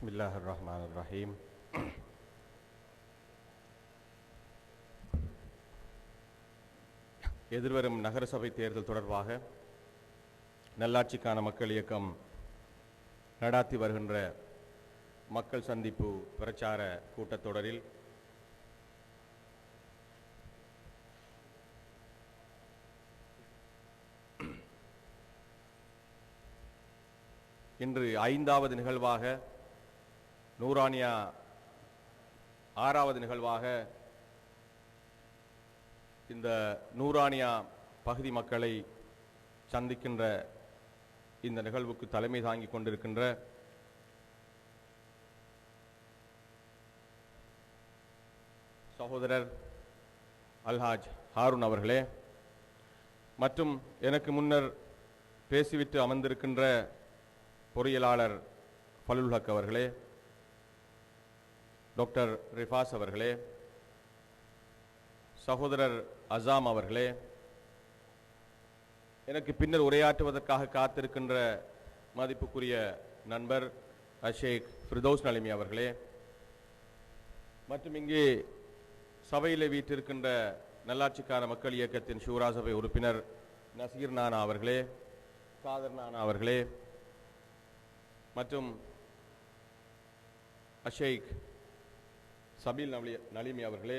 பிஸ்மில்லாஹிர்ரஹ்மானிர்ரஹீம். எதிர்வரும் நகரசபை தேர்தல் தொடர்பாக நல்லாட்சிக்கான மக்கள் இயக்கம் நடாத்தி வருகின்ற மக்கள் சந்திப்பு பிரச்சார கூட்டத்தொடரில் இன்று 5வது நிகழ்வாக நூரானியா 6வது நிகழ்வாக இந்த நூரானியா பகுதி மக்களை சந்திக்கின்ற இந்த நிகழ்வுக்கு தலைமை தாங்கிக் கொண்டிருக்கின்ற சகோதரர் அல்ஹாஜ் ஹாரூன் அவர்களே மற்றும் எனக்கு முன்னர் பேசிவிட்டு அமர்ந்திருக்கின்ற பொறியியலாளர் ஃபலுல் ஹக் அவர்களே, டாக்டர் ரிஃபாஸ் அவர்களே, சகோதரர் அசாம் அவர்களே, எனக்கு பின்னர் உரையாற்றுவதற்காக காத்திருக்கின்ற மதிப்புக்குரிய நண்பர் ஷேக் ஃபிர்தௌஸ் நலிமி அவர்களே, மற்றும் இங்கே சபையிலே வீற்றிருக்கின்ற நல்லாட்சிக்கான மக்கள் இயக்கத்தின் ஷூரா சபை உறுப்பினர் நசீர் நானா அவர்களே, காதர் நானா அவர்களே, மற்றும் ஷேக் சபீல் நலிமி அவர்களே,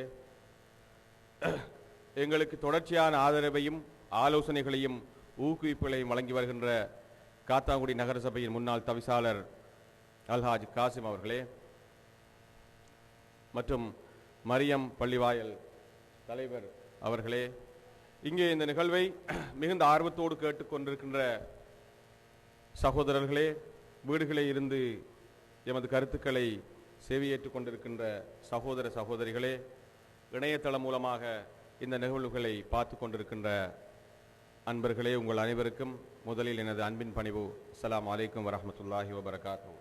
எங்களுக்கு தொடர்ச்சியான ஆதரவையும் ஆலோசனைகளையும் ஊக்குவிப்புகளையும் வழங்கி வருகின்ற காத்தாங்குடி நகரசபையின் முன்னாள் தவிசாளர் அல்ஹாஜ் காசிம் அவர்களே, மற்றும் மரியம் பள்ளிவாயல் தலைவர் அவர்களே, இங்கே இந்த நிகழ்வை மிகுந்த ஆர்வத்தோடு கேட்டுக்கொண்டிருக்கின்ற சகோதரர்களே, வீடுகளே இருந்து எமது கருத்துக்களை செவியேற்றுக் கொண்டிருக்கின்ற சகோதர சகோதரிகளே, இணையதளம் மூலமாக இந்த நிகழ்வுகளை பார்த்து கொண்டிருக்கின்ற அன்பர்களே, உங்கள் அனைவருக்கும் முதலில் எனது அன்பின் பணிவு. அஸ்ஸலாமு அலைக்கும் வரஹ்மத்துல்லாஹி வபரகாத்துஹு.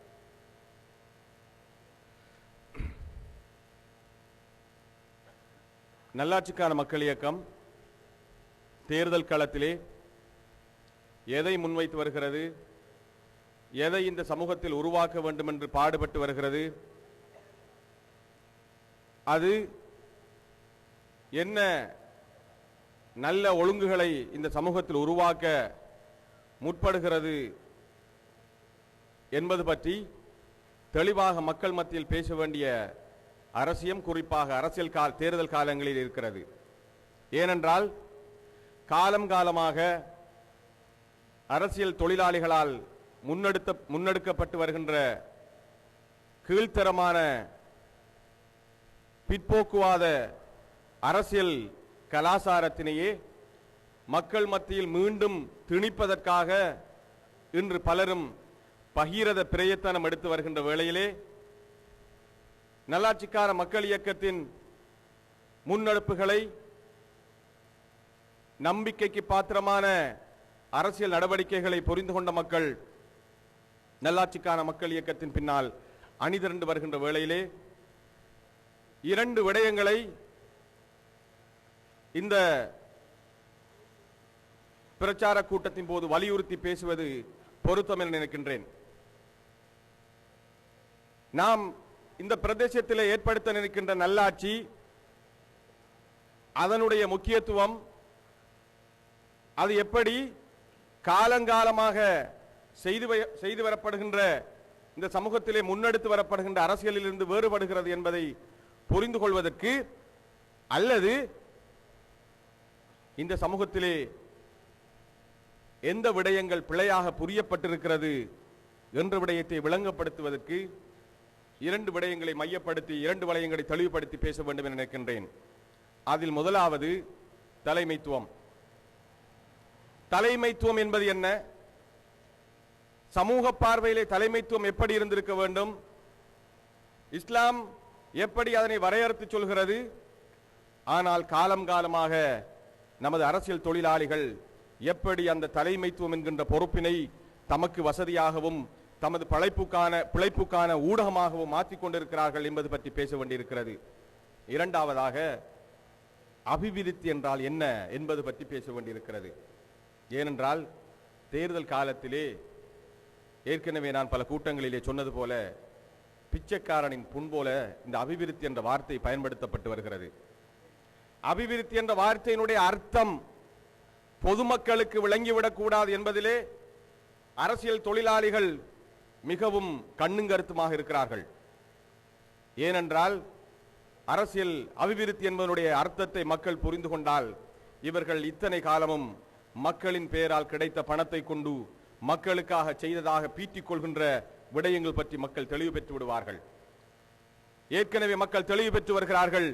நல்லாட்சிக்கான மக்கள் இயக்கம் தேர்தல் களத்திலே எதை முன்வைத்து வருகிறது, எதை இந்த சமூகத்தில் உருவாக்க வேண்டும் என்று பாடுபட்டு வருகிறது, அது என்ன நல்ல ஒழுங்குகளை இந்த சமூகத்தில் உருவாக்க முற்படுகிறது என்பது பற்றி தெளிவாக மக்கள் மத்தியில் பேச வேண்டிய அரசியம் குறிப்பாக அரசியல் தேர்தல் காலங்களில் இருக்கிறது. ஏனென்றால் காலம் காலமாக அரசியல் தொழிலாளிகளால் முன்னெடுக்கப்பட்டு வருகின்ற கீழ்த்தரமான பிற்போக்குவாத அரசியல் கலாச்சாரத்தினையே மக்கள் மத்தியில் மீண்டும் திணிப்பதற்காக இன்று பலரும் பகீரத பிரயத்தனம் எடுத்து வருகின்ற வேளையிலே நல்லாட்சிக்கான மக்கள் இயக்கத்தின் முன்னெடுப்புகளை நம்பிக்கைக்கு பாத்திரமான அரசியல் நடவடிக்கைகளை புரிந்து கொண்ட மக்கள் நல்லாட்சிக்கான மக்கள் இயக்கத்தின் பின்னால் அணிதிரண்டு வருகின்ற வேளையிலே 2 விடயங்களை இந்த பிரச்சார கூட்டத்தின் போது வலியுறுத்தி பேசுவது பொருத்தம் என நினைக்கின்றேன். நாம் இந்த பிரதேசத்தில் ஏற்படுத்த நினைக்கின்ற நல்லாட்சி, அதனுடைய முக்கியத்துவம், அது எப்படி காலங்காலமாக செய்து வரப்படுகின்ற இந்த சமூகத்திலே முன்னெடுத்து வரப்படுகின்ற அரசியலில் இருந்து வேறுபடுகிறது என்பதை புரிந்து கொள்வதற்கு, அல்லது இந்த சமூகத்திலே எந்த விடயங்கள் பிழையாக புரியப்பட்டிருக்கிறது என்ற விடயத்தை விளங்கப்படுத்துவதற்கு 2 விடயங்களை மையப்படுத்தி 2 விடயங்களை தெளிவுபடுத்தி பேச வேண்டும் என நினைக்கின்றேன். அதில் முதலாவது தலைமைத்துவம். தலைமைத்துவம் என்பது என்ன? சமூக பார்வையிலே தலைமைத்துவம் எப்படி இருந்திருக்க வேண்டும்? இஸ்லாம் எப்படி அதனை வரையறுத்து சொல்கிறது? ஆனால் காலம் காலமாக நமது அரசியல் தொழிலாளிகள் எப்படி அந்த தலைமைத்துவம் என்கின்ற பொறுப்பினை தமக்கு வசதியாகவும் தமது பிழைப்புக்கான ஊடகமாகவும் மாற்றிக் கொண்டிருக்கிறார்கள் என்பது பற்றி பேச வேண்டியிருக்கிறது. இரண்டாவதாக அபிவிருத்தி என்றால் என்ன என்பது பற்றி பேச வேண்டியிருக்கிறது. ஏனென்றால் தேர்தல் காலத்திலே ஏற்கனவே நான் பல கூட்டங்களிலே சொன்னது போல பிச்சைக்காரனின் புண் போல இந்த அபிவிருத்தி என்ற வார்த்தை பயன்படுத்தப்பட்டு வருகிறது. அபிவிருத்தி என்ற வார்த்தையினுடைய அர்த்தம் பொதுமக்களுக்கு விளங்கிவிடக்கூடாது என்பதிலே அரசியல் தொழிலாளிகள் மிகவும் கண்ணும் கருத்துமாக இருக்கிறார்கள். ஏனென்றால் அரசியல் அபிவிருத்தி என்பதனுடைய அர்த்தத்தை மக்கள் புரிந்து கொண்டால் இவர்கள் இத்தனை காலமும் மக்களின் பெயரால் கிடைத்த பணத்தை கொண்டு மக்களுக்காக செய்ததாக பீட்டிக் கொள்கின்ற விடயங்கள் பற்றி மக்கள் தெளிவு பெற்று விடுவார்கள். ஏற்கனவே மக்கள் தெளிவு பெற்று வருகிறார்கள்.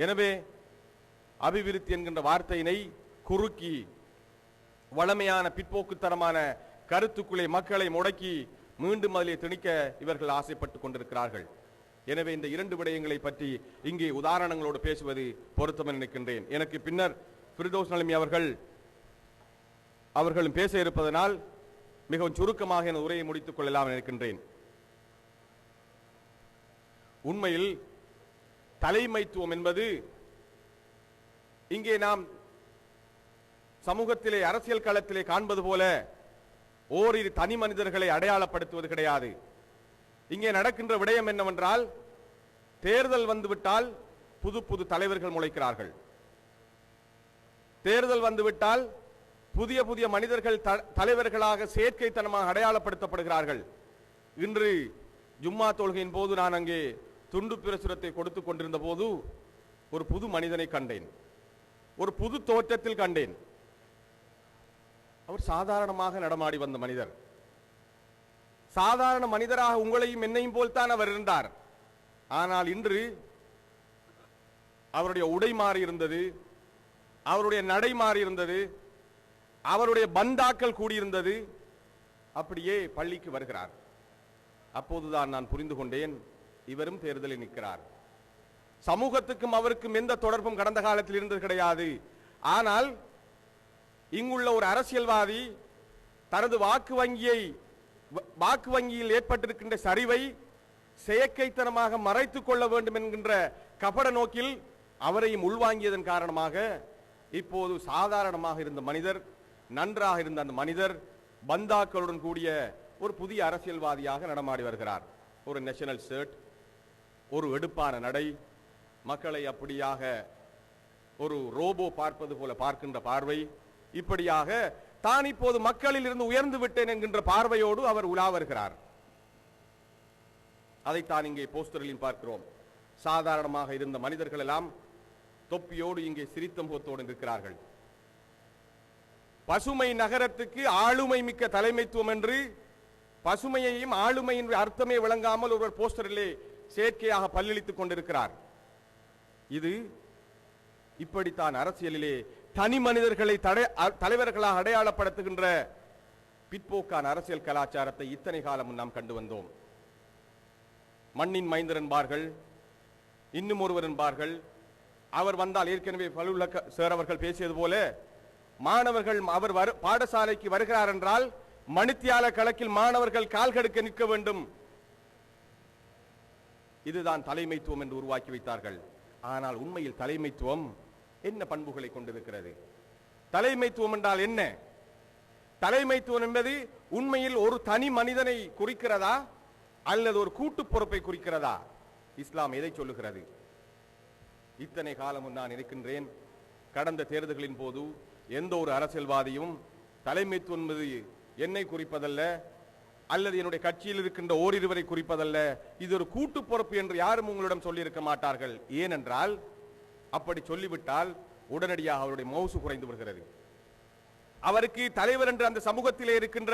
எனவே அபிவிருத்தி என்கின்ற வார்த்தையினை குறுக்கி வளமையான பிற்போக்குத்தனமான கருத்துக்குள்ளே மக்களை முடக்கி மீண்டும் அதிலே திணிக்க இவர்கள் ஆசைப்பட்டுக் கொண்டிருக்கிறார்கள். எனவே இந்த இரண்டு விடயங்களை பற்றி இங்கே உதாரணங்களோடு பேசுவது பொருத்தம் நினைக்கின்றேன். எனக்கு பின்னர் ஃபிர்தௌஸ் நலிமி அவர்களும் பேச இருப்பதனால் மிகவும் சுருக்கமாக என் உரையை முடித்துக் கொள்ளலாம் நினைக்கின்றேன். உண்மையில் தலைமைத்துவம் என்பது இங்கே நாம் சமூகத்திலே அரசியல் களத்திலே காண்பது போல ஓரிரு தனி மனிதர்களை அடையாளப்படுத்துவது கிடையாது. இங்கே நடக்கின்ற விடயம் என்னவென்றால், தேர்தல் வந்துவிட்டால் புது புது தலைவர்கள் முளைக்கிறார்கள். தேர்தல் வந்துவிட்டால் புதிய புதிய மனிதர்கள் தலைவர்களாக செயற்கைத்தனமாக அடையாளப்படுத்தப்படுகிறார்கள். இன்று ஜும்மா தொழுகையின் போது நான் அங்கே துண்டு பிரசுரத்தை கொடுத்துக் கொண்டிருந்த போது ஒரு புது மனிதனை கண்டேன். ஒரு புது தோற்றத்தில் கண்டேன். அவர் சாதாரணமாக நடமாடி வந்த மனிதர். சாதாரண மனிதராக உங்களையும் என்னையும் போல்தான் அவர் இருந்தார். ஆனால் இன்று அவருடைய உடை மாறி இருந்தது, அவருடைய நடை மாறி இருந்தது, அவருடைய பந்தாக்கள் கூடியிருந்தது. அப்படியே பள்ளிக்கு வருகிறார். அப்போதுதான் நான் புரிந்து கொண்டேன், இவரும் தேர்தலில் நிற்கிறார். சமூகத்துக்கும் அவருக்கும் எந்த தொடர்பும் கடந்த காலத்தில் இருந்தது கிடையாது. ஆனால் இங்குள்ள ஒரு அரசியல்வாதி தனது வாக்கு வங்கியில் ஏற்பட்டிருக்கின்ற சரிவை செயற்கைத்தனமாக மறைத்துக் கொள்ள வேண்டும் என்கின்ற கபட நோக்கில் அவரையும் உள்வாங்கியதன் காரணமாக இப்போது சாதாரணமாக இருந்த மனிதர், நன்றாக இருந்த அந்த மனிதர் பந்தாக்களுடன் கூடிய ஒரு புதிய அரசியல்வாதியாக நடமாடி வருகிறார். ஒரு நேஷனல் ஷர்ட், ஒரு எடுப்பான நடை, மக்களை அப்படியாக ஒரு ரோபோ பார்ப்பது போல பார்க்கின்ற பார்வை, இப்படியாக தான் இப்போது மக்களில் இருந்து உயர்ந்து விட்டேன் என்கின்ற பார்வையோடு அவர் உலா வருகிறார். அதைத்தான் இங்கே போஸ்டரில் பார்க்கிறோம். சாதாரணமாக இருந்த மனிதர்கள் எல்லாம் தொப்பியோடு இங்கே சிரித்த முகத்தோடு இருக்கிறார்கள். பசுமை நகரத்துக்கு ஆளுமை மிக்க தலைமைத்துவம் என்று பசுமையையும் ஆளுமையின் அர்த்தமே விளங்காமல் ஒருவர் போஸ்டரிலே செயற்கையாக பல்லளித்துக் கொண்டிருக்கிறார். இது இப்படித்தான் அரசியலிலே தனி மனிதர்களை தலைவர்களாக அடையாளப்படுத்துகின்ற பிற்போக்கான அரசியல் கலாச்சாரத்தை இத்தனை காலம் நாம் கண்டு வந்தோம். மண்ணின் மைந்தர் என்பார்கள், இன்னும் ஒருவர் என்பார்கள். அவர் வந்தால் ஏற்கனவே பலுலக சார் அவர்கள் பேசியது போல மாணவர்கள் அவர் பாடசாலைக்கு வருகிறார் என்றால் மணித்தியால கணக்கில் மாணவர்கள் கால் கடுக்க நிற்க வேண்டும். இதுதான் தலைமைத்துவம் என்று உருவாக்கி வைத்தார்கள். ஆனால் உண்மையில் தலைமைத்துவம் என்ன பண்புகளை கொண்டிருக்கிறது? தலைமைத்துவம் என்றால் என்ன? தலைமைத்துவம் என்பது உண்மையில் ஒரு தனி மனிதனை குறிக்கிறதா அல்லது ஒரு கூட்டு பொறுப்பை குறிக்கிறதா? இஸ்லாம் எதை சொல்லுகிறது? இத்தனை காலமும் நான் நினைக்கின்றேன், கடந்த தேர்தல்களின் போது எந்த ஒரு அரசியல்வாதியும் தலைமைத்துவம் என்பது என்னை குறிப்பதல்ல அல்லது என்னுடைய கட்சியில் இருக்கின்ற ஓரிருவரை குறிப்பதல்ல, இது ஒரு கூட்டு பொறுப்பு என்று யாரும் உங்களிடம் சொல்லியிருக்க மாட்டார்கள். ஏனென்றால் அப்படி சொல்லிவிட்டால் உடனடியாக அவருடைய மவுசு குறைந்து விடுகிறது. அவருக்கு தலைவர் என்று அந்த சமூகத்திலே இருக்கின்ற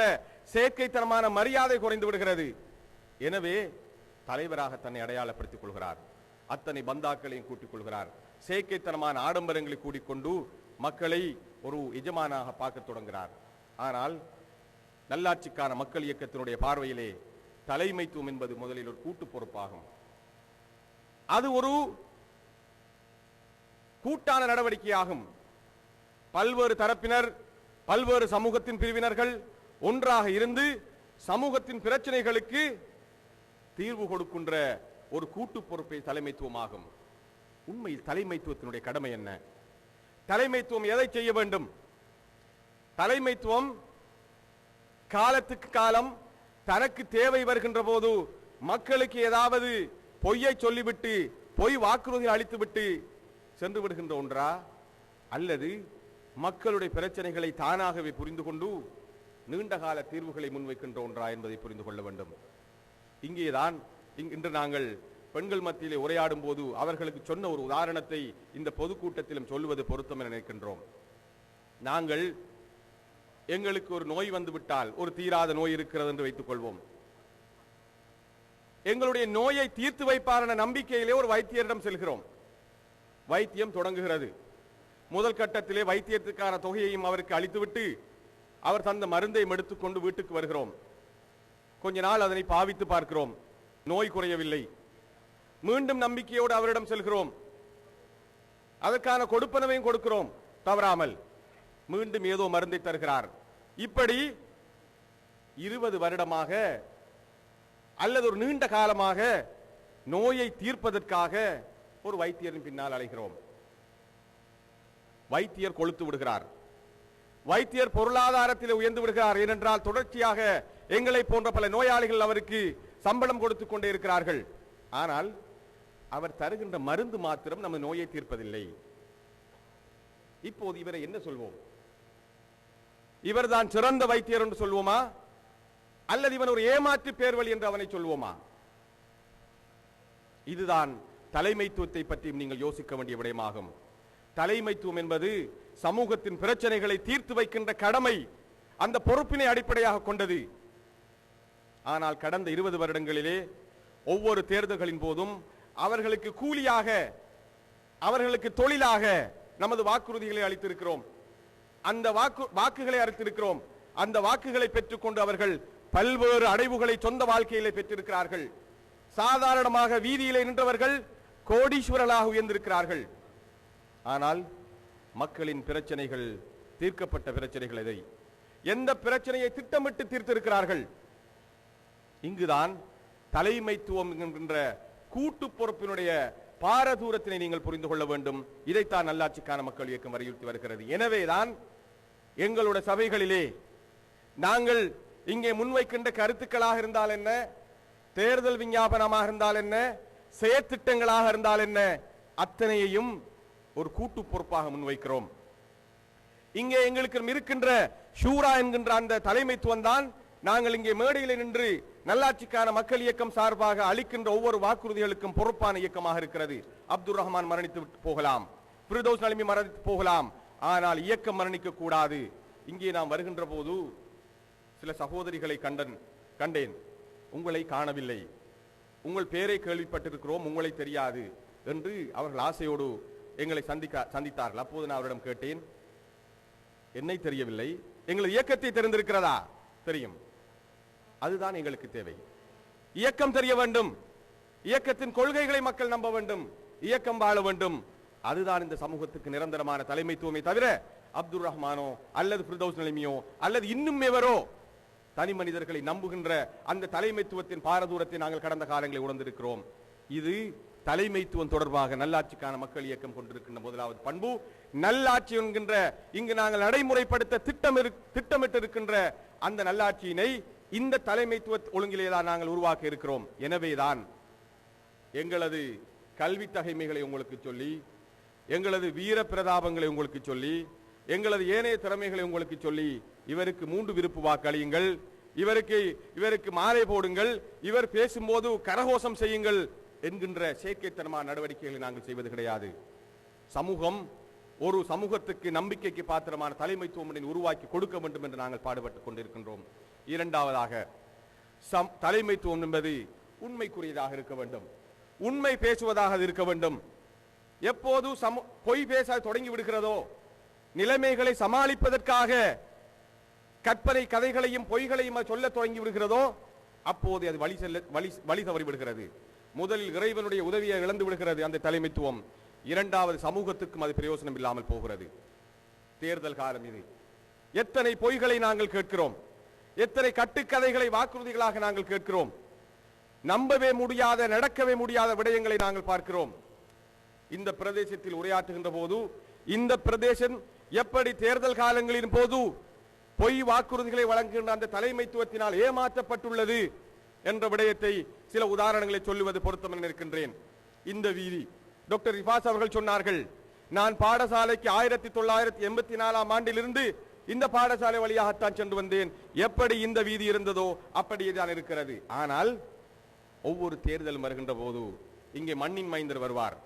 செயற்கைத்தனமான மரியாதை குறைந்து விடுகிறது. எனவே தலைவராக தன்னை அடையாளப்படுத்திக் கொள்கிறார். அத்தனை பந்தாக்களையும் கூட்டிக் கொள்கிறார். செயற்கைத்தனமான ஆடம்பரங்களை கூட்டிக்கொண்டு மக்களை ஒரு எஜமானாக பார்க்க தொடங்குகிறார். ஆனால் நல்லாட்சிக்கான மக்கள் இயக்கத்தினுடைய பார்வையிலே தலைமைத்துவம் என்பது முதலில் ஒரு கூட்டு பொறுப்பாகும். அது ஒரு கூட்டான நடவடிக்கையாகும். பல்வேறு தரப்பினர், பல்வேறு சமூகத்தின் பிரிவினர்கள் ஒன்றாக இருந்து சமூகத்தின் பிரச்சனைகளுக்கு தீர்வு கொடுக்கின்ற ஒரு கூட்டு பொறுப்பை தலைமைத்துவமாகும். உண்மையில் தலைமைத்துவத்தினுடைய கடமை என்ன? தலைமைத்துவம் எதை செய்ய வேண்டும்? தலைமைத்துவம் காலத்துக்கு காலம் தனக்கு தேவை வருகின்ற போது மக்களுக்கு ஏதாவது பொய்யை சொல்லிவிட்டு பொய் வாக்குறுதி அளித்துவிட்டு சென்று விடுகின்ற ஒன்றா, அல்லது மக்களுடைய பிரச்சனைகளை தானாகவே புரிந்து கொண்டு நீண்டகால தீர்வுகளை முன்வைக்கின்ற ஒன்றா என்பதை புரிந்து கொள்ள வேண்டும். இங்கேதான் இன்று நாங்கள் பெண்கள் மத்தியிலே உரையாடும் போது அவர்களுக்கு சொன்ன ஒரு உதாரணத்தை இந்த பொதுக்கூட்டத்திலும் சொல்லுவது பொருத்தம் என நினைக்கின்றோம். நாங்கள் எங்களுக்கு ஒரு நோய் வந்துவிட்டால், ஒரு தீராத நோய் இருக்கிறது என்று வைத்துக் கொள்வோம். எங்களுடைய நோயை தீர்த்து வைப்பார் என்ற நம்பிக்கையிலே ஒரு வைத்தியரிடம் செல்கிறோம். வைத்தியம் தொடங்குகிறது. முதல் கட்டத்திலே வைத்தியத்துக்கான தொகையையும் அவருக்கு அளித்துவிட்டு அவர் தந்த மருந்தை எடுத்துக்கொண்டு வீட்டுக்கு வருகிறோம். கொஞ்ச நாள் அதனை பாவித்து பார்க்கிறோம், நோய் குறையவில்லை. மீண்டும் நம்பிக்கையோடு அவரிடம் செல்கிறோம், அதற்கான கொடுப்பனவையும் கொடுக்கிறோம் தவறாமல். மீண்டும் ஏதோ மருந்தை தருகிறார். இப்படி 20 வருடமாக அல்லது ஒரு நீண்ட காலமாக நோயை தீர்ப்பதற்காக ஒரு வைத்தியரின் பின்னால் அலைகிறோம். வைத்தியர் கொளுத்து விடுகிறார். வைத்தியர் பொருளாதாரத்தில் உயர்ந்து விடுகிறார். ஏனென்றால் தொடர்ச்சியாக எங்களை போன்ற பல நோயாளிகள் அவருக்கு சம்பளம் கொடுத்துக் கொண்டே இருக்கிறார்கள். ஆனால் அவர் தருகின்ற மருந்து மாத்திரம் நம்ம நோயை தீர்ப்பதில்லை. இப்போது இவரை என்ன சொல்வோம்? இவர்தான் சிறந்த வைத்தியர் என்று சொல்வோமா, அல்லது இவன் ஒரு ஏமாற்று பேர்வழி என்று அவனை சொல்வோமா? இதுதான் தலைமைத்துவத்தை பற்றி நீங்கள் யோசிக்க வேண்டிய விடயமாகும். தலைமைத்துவம் என்பது சமூகத்தின் பிரச்சனைகளை தீர்த்து வைக்கின்ற கடமை, அந்த பொறுப்பினை அடிப்படையாக கொண்டது. ஆனால் கடந்த 20 வருடங்களிலே ஒவ்வொரு தேர்தல்களின் போதும் அவர்களுக்கு கூலியாக, அவர்களுக்கு தொழிலாக நமது வாக்குறுதிகளை அளித்திருக்கிறோம். அந்த வாக்குகளை அளித்திருக்கிறோம். அந்த வாக்குகளை பெற்றுக்கொண்டு அவர்கள் பல்வேறு அடைவுகளை சொந்த வாழ்க்கையிலே பெற்றிருக்கிறார்கள். சாதாரணமாக வீதியிலே நின்றவர்கள் கோடீஸ்வரர்களாக உயர்ந்திருக்கிறார்கள். ஆனால் மக்களின் பிரச்சனைகள், தீர்க்கப்பட்ட பிரச்சனைகள் எதை, எந்த பிரச்சனையை திட்டமிட்டு தீர்த்திருக்கிறார்கள்? இங்குதான் தலைமைத்துவம் என்கின்ற கூட்டு பொறுப்பினுடைய பாரதூரத்தினை நீங்கள் புரிந்து கொள்ள வேண்டும். இதைத்தான் நல்லாட்சிக்கான மக்கள் இயக்கம் வலியுறுத்தி வருகிறது. எனவேதான் எங்களுடைய சபைகளிலே நாங்கள் இங்கே முன்வைக்கின்ற கருத்துக்களாக இருந்தால் என்ன, தேர்தல் விஞ்ஞாபனமாக இருந்தால் என்ன, செயற்திட்டங்களாக இருந்தால் என்ன, அத்தனையையும் ஒரு கூட்டு பொறுப்பாக முன்வைக்கிறோம். இங்கே எங்களுக்கு இருக்கின்ற ஷூரா என்கின்ற அந்த தலைமைத்துவம் தான் நாங்கள் இங்கே மேடையில் நின்று நல்லாட்சிக்கான மக்கள் இயக்கம் சார்பாக அளிக்கின்ற ஒவ்வொரு வாக்குறுதிகளுக்கும் பொறுப்பான இயக்கமாக இருக்கிறது. அப்துல் ரஹ்மான் மரணித்து போகலாம், ஃபிர்தௌஸ் நலிமி மரணித்து போகலாம், ஆனால் இயக்கம் மரணிக்க கூடாது. இங்கே நாம் வருகின்ற போது சில சகோதரிகளை கண்டேன், உங்களை காணவில்லை, உங்கள் பேரை கேள்விப்பட்டிருக்கிறோம், உங்களை தெரியாது என்று அவர்கள் ஆசையோடு எங்களை சந்தித்தார்கள். அப்போது நான் அவரிடம் கேட்டேன், என்னை தெரியவில்லை, எங்கள் இயக்கத்தை தெரிந்திருக்கிறதா? தெரியும். அதுதான் எங்களுக்கு தேவை. இயக்கம் தெரிய வேண்டும், இயக்கத்தின் கொள்கைகளை மக்கள் நம்ப வேண்டும், இயக்கம் வாழ வேண்டும். அதுதான் இந்த சமூகத்துக்கு நிரந்தரமான தலைமைத்துவமே தவிர அப்துல் ரஹ்மானோ அல்லது ஃபிர்தௌஸ் நலிமியோ அல்லது இன்னும் எவரோ தனி மனிதர்களை நம்புகின்ற அந்த தலைமைத்துவத்தின் பாரதூரத்தை நாங்கள் கடந்த காலங்களில் உணர்ந்திருக்கிறோம். இது தலைமைத்துவம் தொடர்பாக நல்லாட்சிக்கான மக்கள் இயக்கம் கொண்டிருக்கின்ற முதலாவது பண்பு. நல்லாட்சி என்கின்ற இங்கு நாங்கள் நடைமுறைப்படுத்த திட்டமிட்டு இருக்கின்ற அந்த நல்லாட்சியினை இந்த தலைமைத்துவ ஒழுங்கிலேதான் நாங்கள் உருவாக்க இருக்கிறோம். எனவேதான் எங்களது கல்வி தகைமைகளை உங்களுக்கு சொல்லி, எங்களது வீர பிரதாபங்களை உங்களுக்கு சொல்லி, எங்களது ஏனைய திறமைகளை உங்களுக்கு சொல்லி, இவருக்கு 3 விருப்பு வாக்களியுங்கள், இவருக்கு மாலை போடுங்கள், இவர் பேசும்போது கரகோஷம் செய்யுங்கள் என்கின்ற செயற்கைத்தனமான நடவடிக்கைகளை நாங்கள் செய்வது கிடையாது. ஒரு சமூகத்துக்கு நம்பிக்கைக்கு பாத்திரமான தலைமைத்துவம் உருவாக்கி கொடுக்க வேண்டும் என்று நாங்கள் பாடுபட்டுக் கொண்டிருக்கின்றோம். இரண்டாவதாக, தலைமைத்துவம் என்பது உண்மைக்குரியதாக இருக்க வேண்டும், உண்மை பேசுவதாக இருக்க வேண்டும். எப்போது பொய் பேச தொடங்கி விடுகிறதோ, நிலைமைகளை சமாளிப்பதற்காக கற்பனை கதைகளையும் பொய்களையும் சொல்ல தொடங்கி விடுகிறதோ, அப்போது அது வழி தவறி விடுகிறது. முதலில் இறைவனுடைய உதவியை இழந்து விடுகிறது அந்த தலைமைத்துவம். இரண்டாவது, சமூகத்துக்கும் அது பிரயோசனம் இல்லாமல் போகிறது. தேர்தல் காலம் இது. எத்தனை பொய்களை நாங்கள் கேட்கிறோம், எத்தனை கட்டுக்கதைகளை வாக்குறுதிகளாக நாங்கள் கேட்கிறோம். நம்பவே முடியாத, நடக்கவே முடியாத விடயங்களை நாங்கள் பார்க்கிறோம். இந்த பிரதேசத்தில் உரையாற்றுகின்ற போது இந்த பிரதேசம் எப்படி தேர்தல் காலங்களின் போது பொய் வாக்குறுதிகளை வழங்குகின்ற அந்த தலைமைத்துவத்தினால் ஏமாற்றப்பட்டுள்ளது என்ற விடயத்தை சில உதாரணங்களை சொல்லுவது பொருத்தம் என இருக்கின்றேன். இந்த வீதி டாக்டர் ரிஃபாஸ் அவர்கள் சொன்னார்கள், நான் பாடசாலைக்கு 1984 ஆண்டிலிருந்து இந்த பாடசாலை வழியாகத்தான் சென்று வந்தேன். எப்படி இந்த வீதி இருந்ததோ அப்படியே தான் இருக்கிறது. ஆனால் ஒவ்வொரு தேர்தலும் வருகின்ற போது இங்கே மண்ணின் மைந்தர் வருவார்,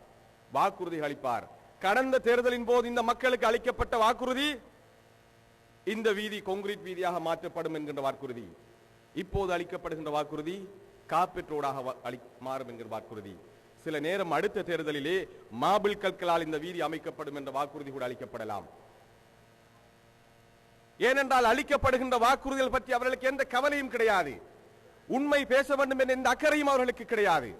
வாக்குறுதி அளிப்பார். கடந்த தேர்தலின் போது இந்த மக்களுக்கு அளிக்கப்பட்ட வாக்குறுதி இந்த வீதி கான்கிரீட் வீதியாக மாற்றப்படும் என்கின்ற வாக்குறுதி. இப்போது அளிக்கப்படுகின்ற வாக்குறுதி கார்பெட் ரோடாக மாறும் என்கிற வாக்குறுதி. சில நேரம் அடுத்த தேர்தலிலே மாபிள் கற்களால் இந்த வீதி அமைக்கப்படும் என்ற வாக்குறுதி கூட அளிக்கப்படலாம். ஏனென்றால் அளிக்கப்படுகின்ற வாக்குறுதிகள் பற்றி அவர்களுக்கு எந்த கவலையும் கிடையாது. உண்மை பேச வேண்டும் என்ற எந்த அக்கறையும் அவர்களுக்கு கிடையாது.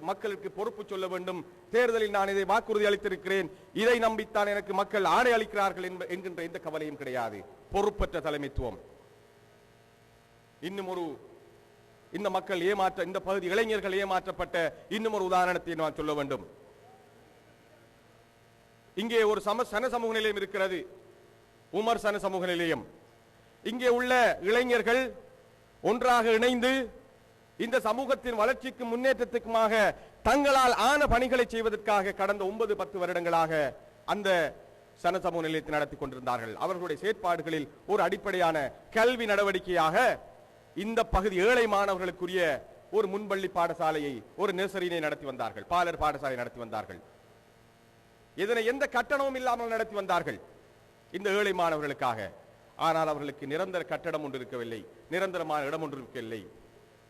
மக்களுக்கு பொறுப்பு சொல்ல வேண்டும். தேர்தலில் நான் இதை வாக்குறுதி அளித்திருக்கிறேன், இதை நம்பித்தான் எனக்கு மக்கள் ஆணை அளிக்கிறார்கள் என்கின்ற எந்த கவலையும் கிடையாது. பொறுப்பற்ற தலைமைத்துவம். இன்னும் ஒரு இந்த மக்கள் இந்த பகுதி இளைஞர்கள் ஏமாற்றப்பட்ட இன்னும் ஒரு உதாரணத்தை நான் சொல்ல வேண்டும். இங்கே ஒரு சன சமூக நிலையம் இருக்கிறது, உமர் சன சமூக நிலையம். இங்கே உள்ள இளைஞர்கள் ஒன்றாக இணைந்து இந்த சமூகத்தின் வளர்ச்சிக்கு முன்னேற்றத்துக்குமாக தங்களால் ஆன பணிகளை செய்வதற்காக கடந்த 9-10 வருடங்களாக அந்த சன சமூக நிலையத்தை நடத்தி கொண்டிருந்தார்கள். அவர்களுடைய செயற்பாடுகளில் ஒரு அடிப்படையான கல்வி நடவடிக்கையாக இந்த பகுதி ஏழை மாணவர்களுக்குரிய ஒரு முன்பள்ளி பாடசாலையை, ஒரு நர்சரியை நடத்தி வந்தார்கள், பாலர் பாடசாலை நடத்தி வந்தார்கள். இதனை எந்த கட்டணமும் இல்லாமல் நடத்தி வந்தார்கள் இந்த ஏழை மாணவர்களுக்காக. ஆனால் அவர்களுக்கு நிரந்தர கட்டடம் ஒன்று இருக்கவில்லை, நிரந்தரமான இடம் ஒன்று இருக்கவில்லை.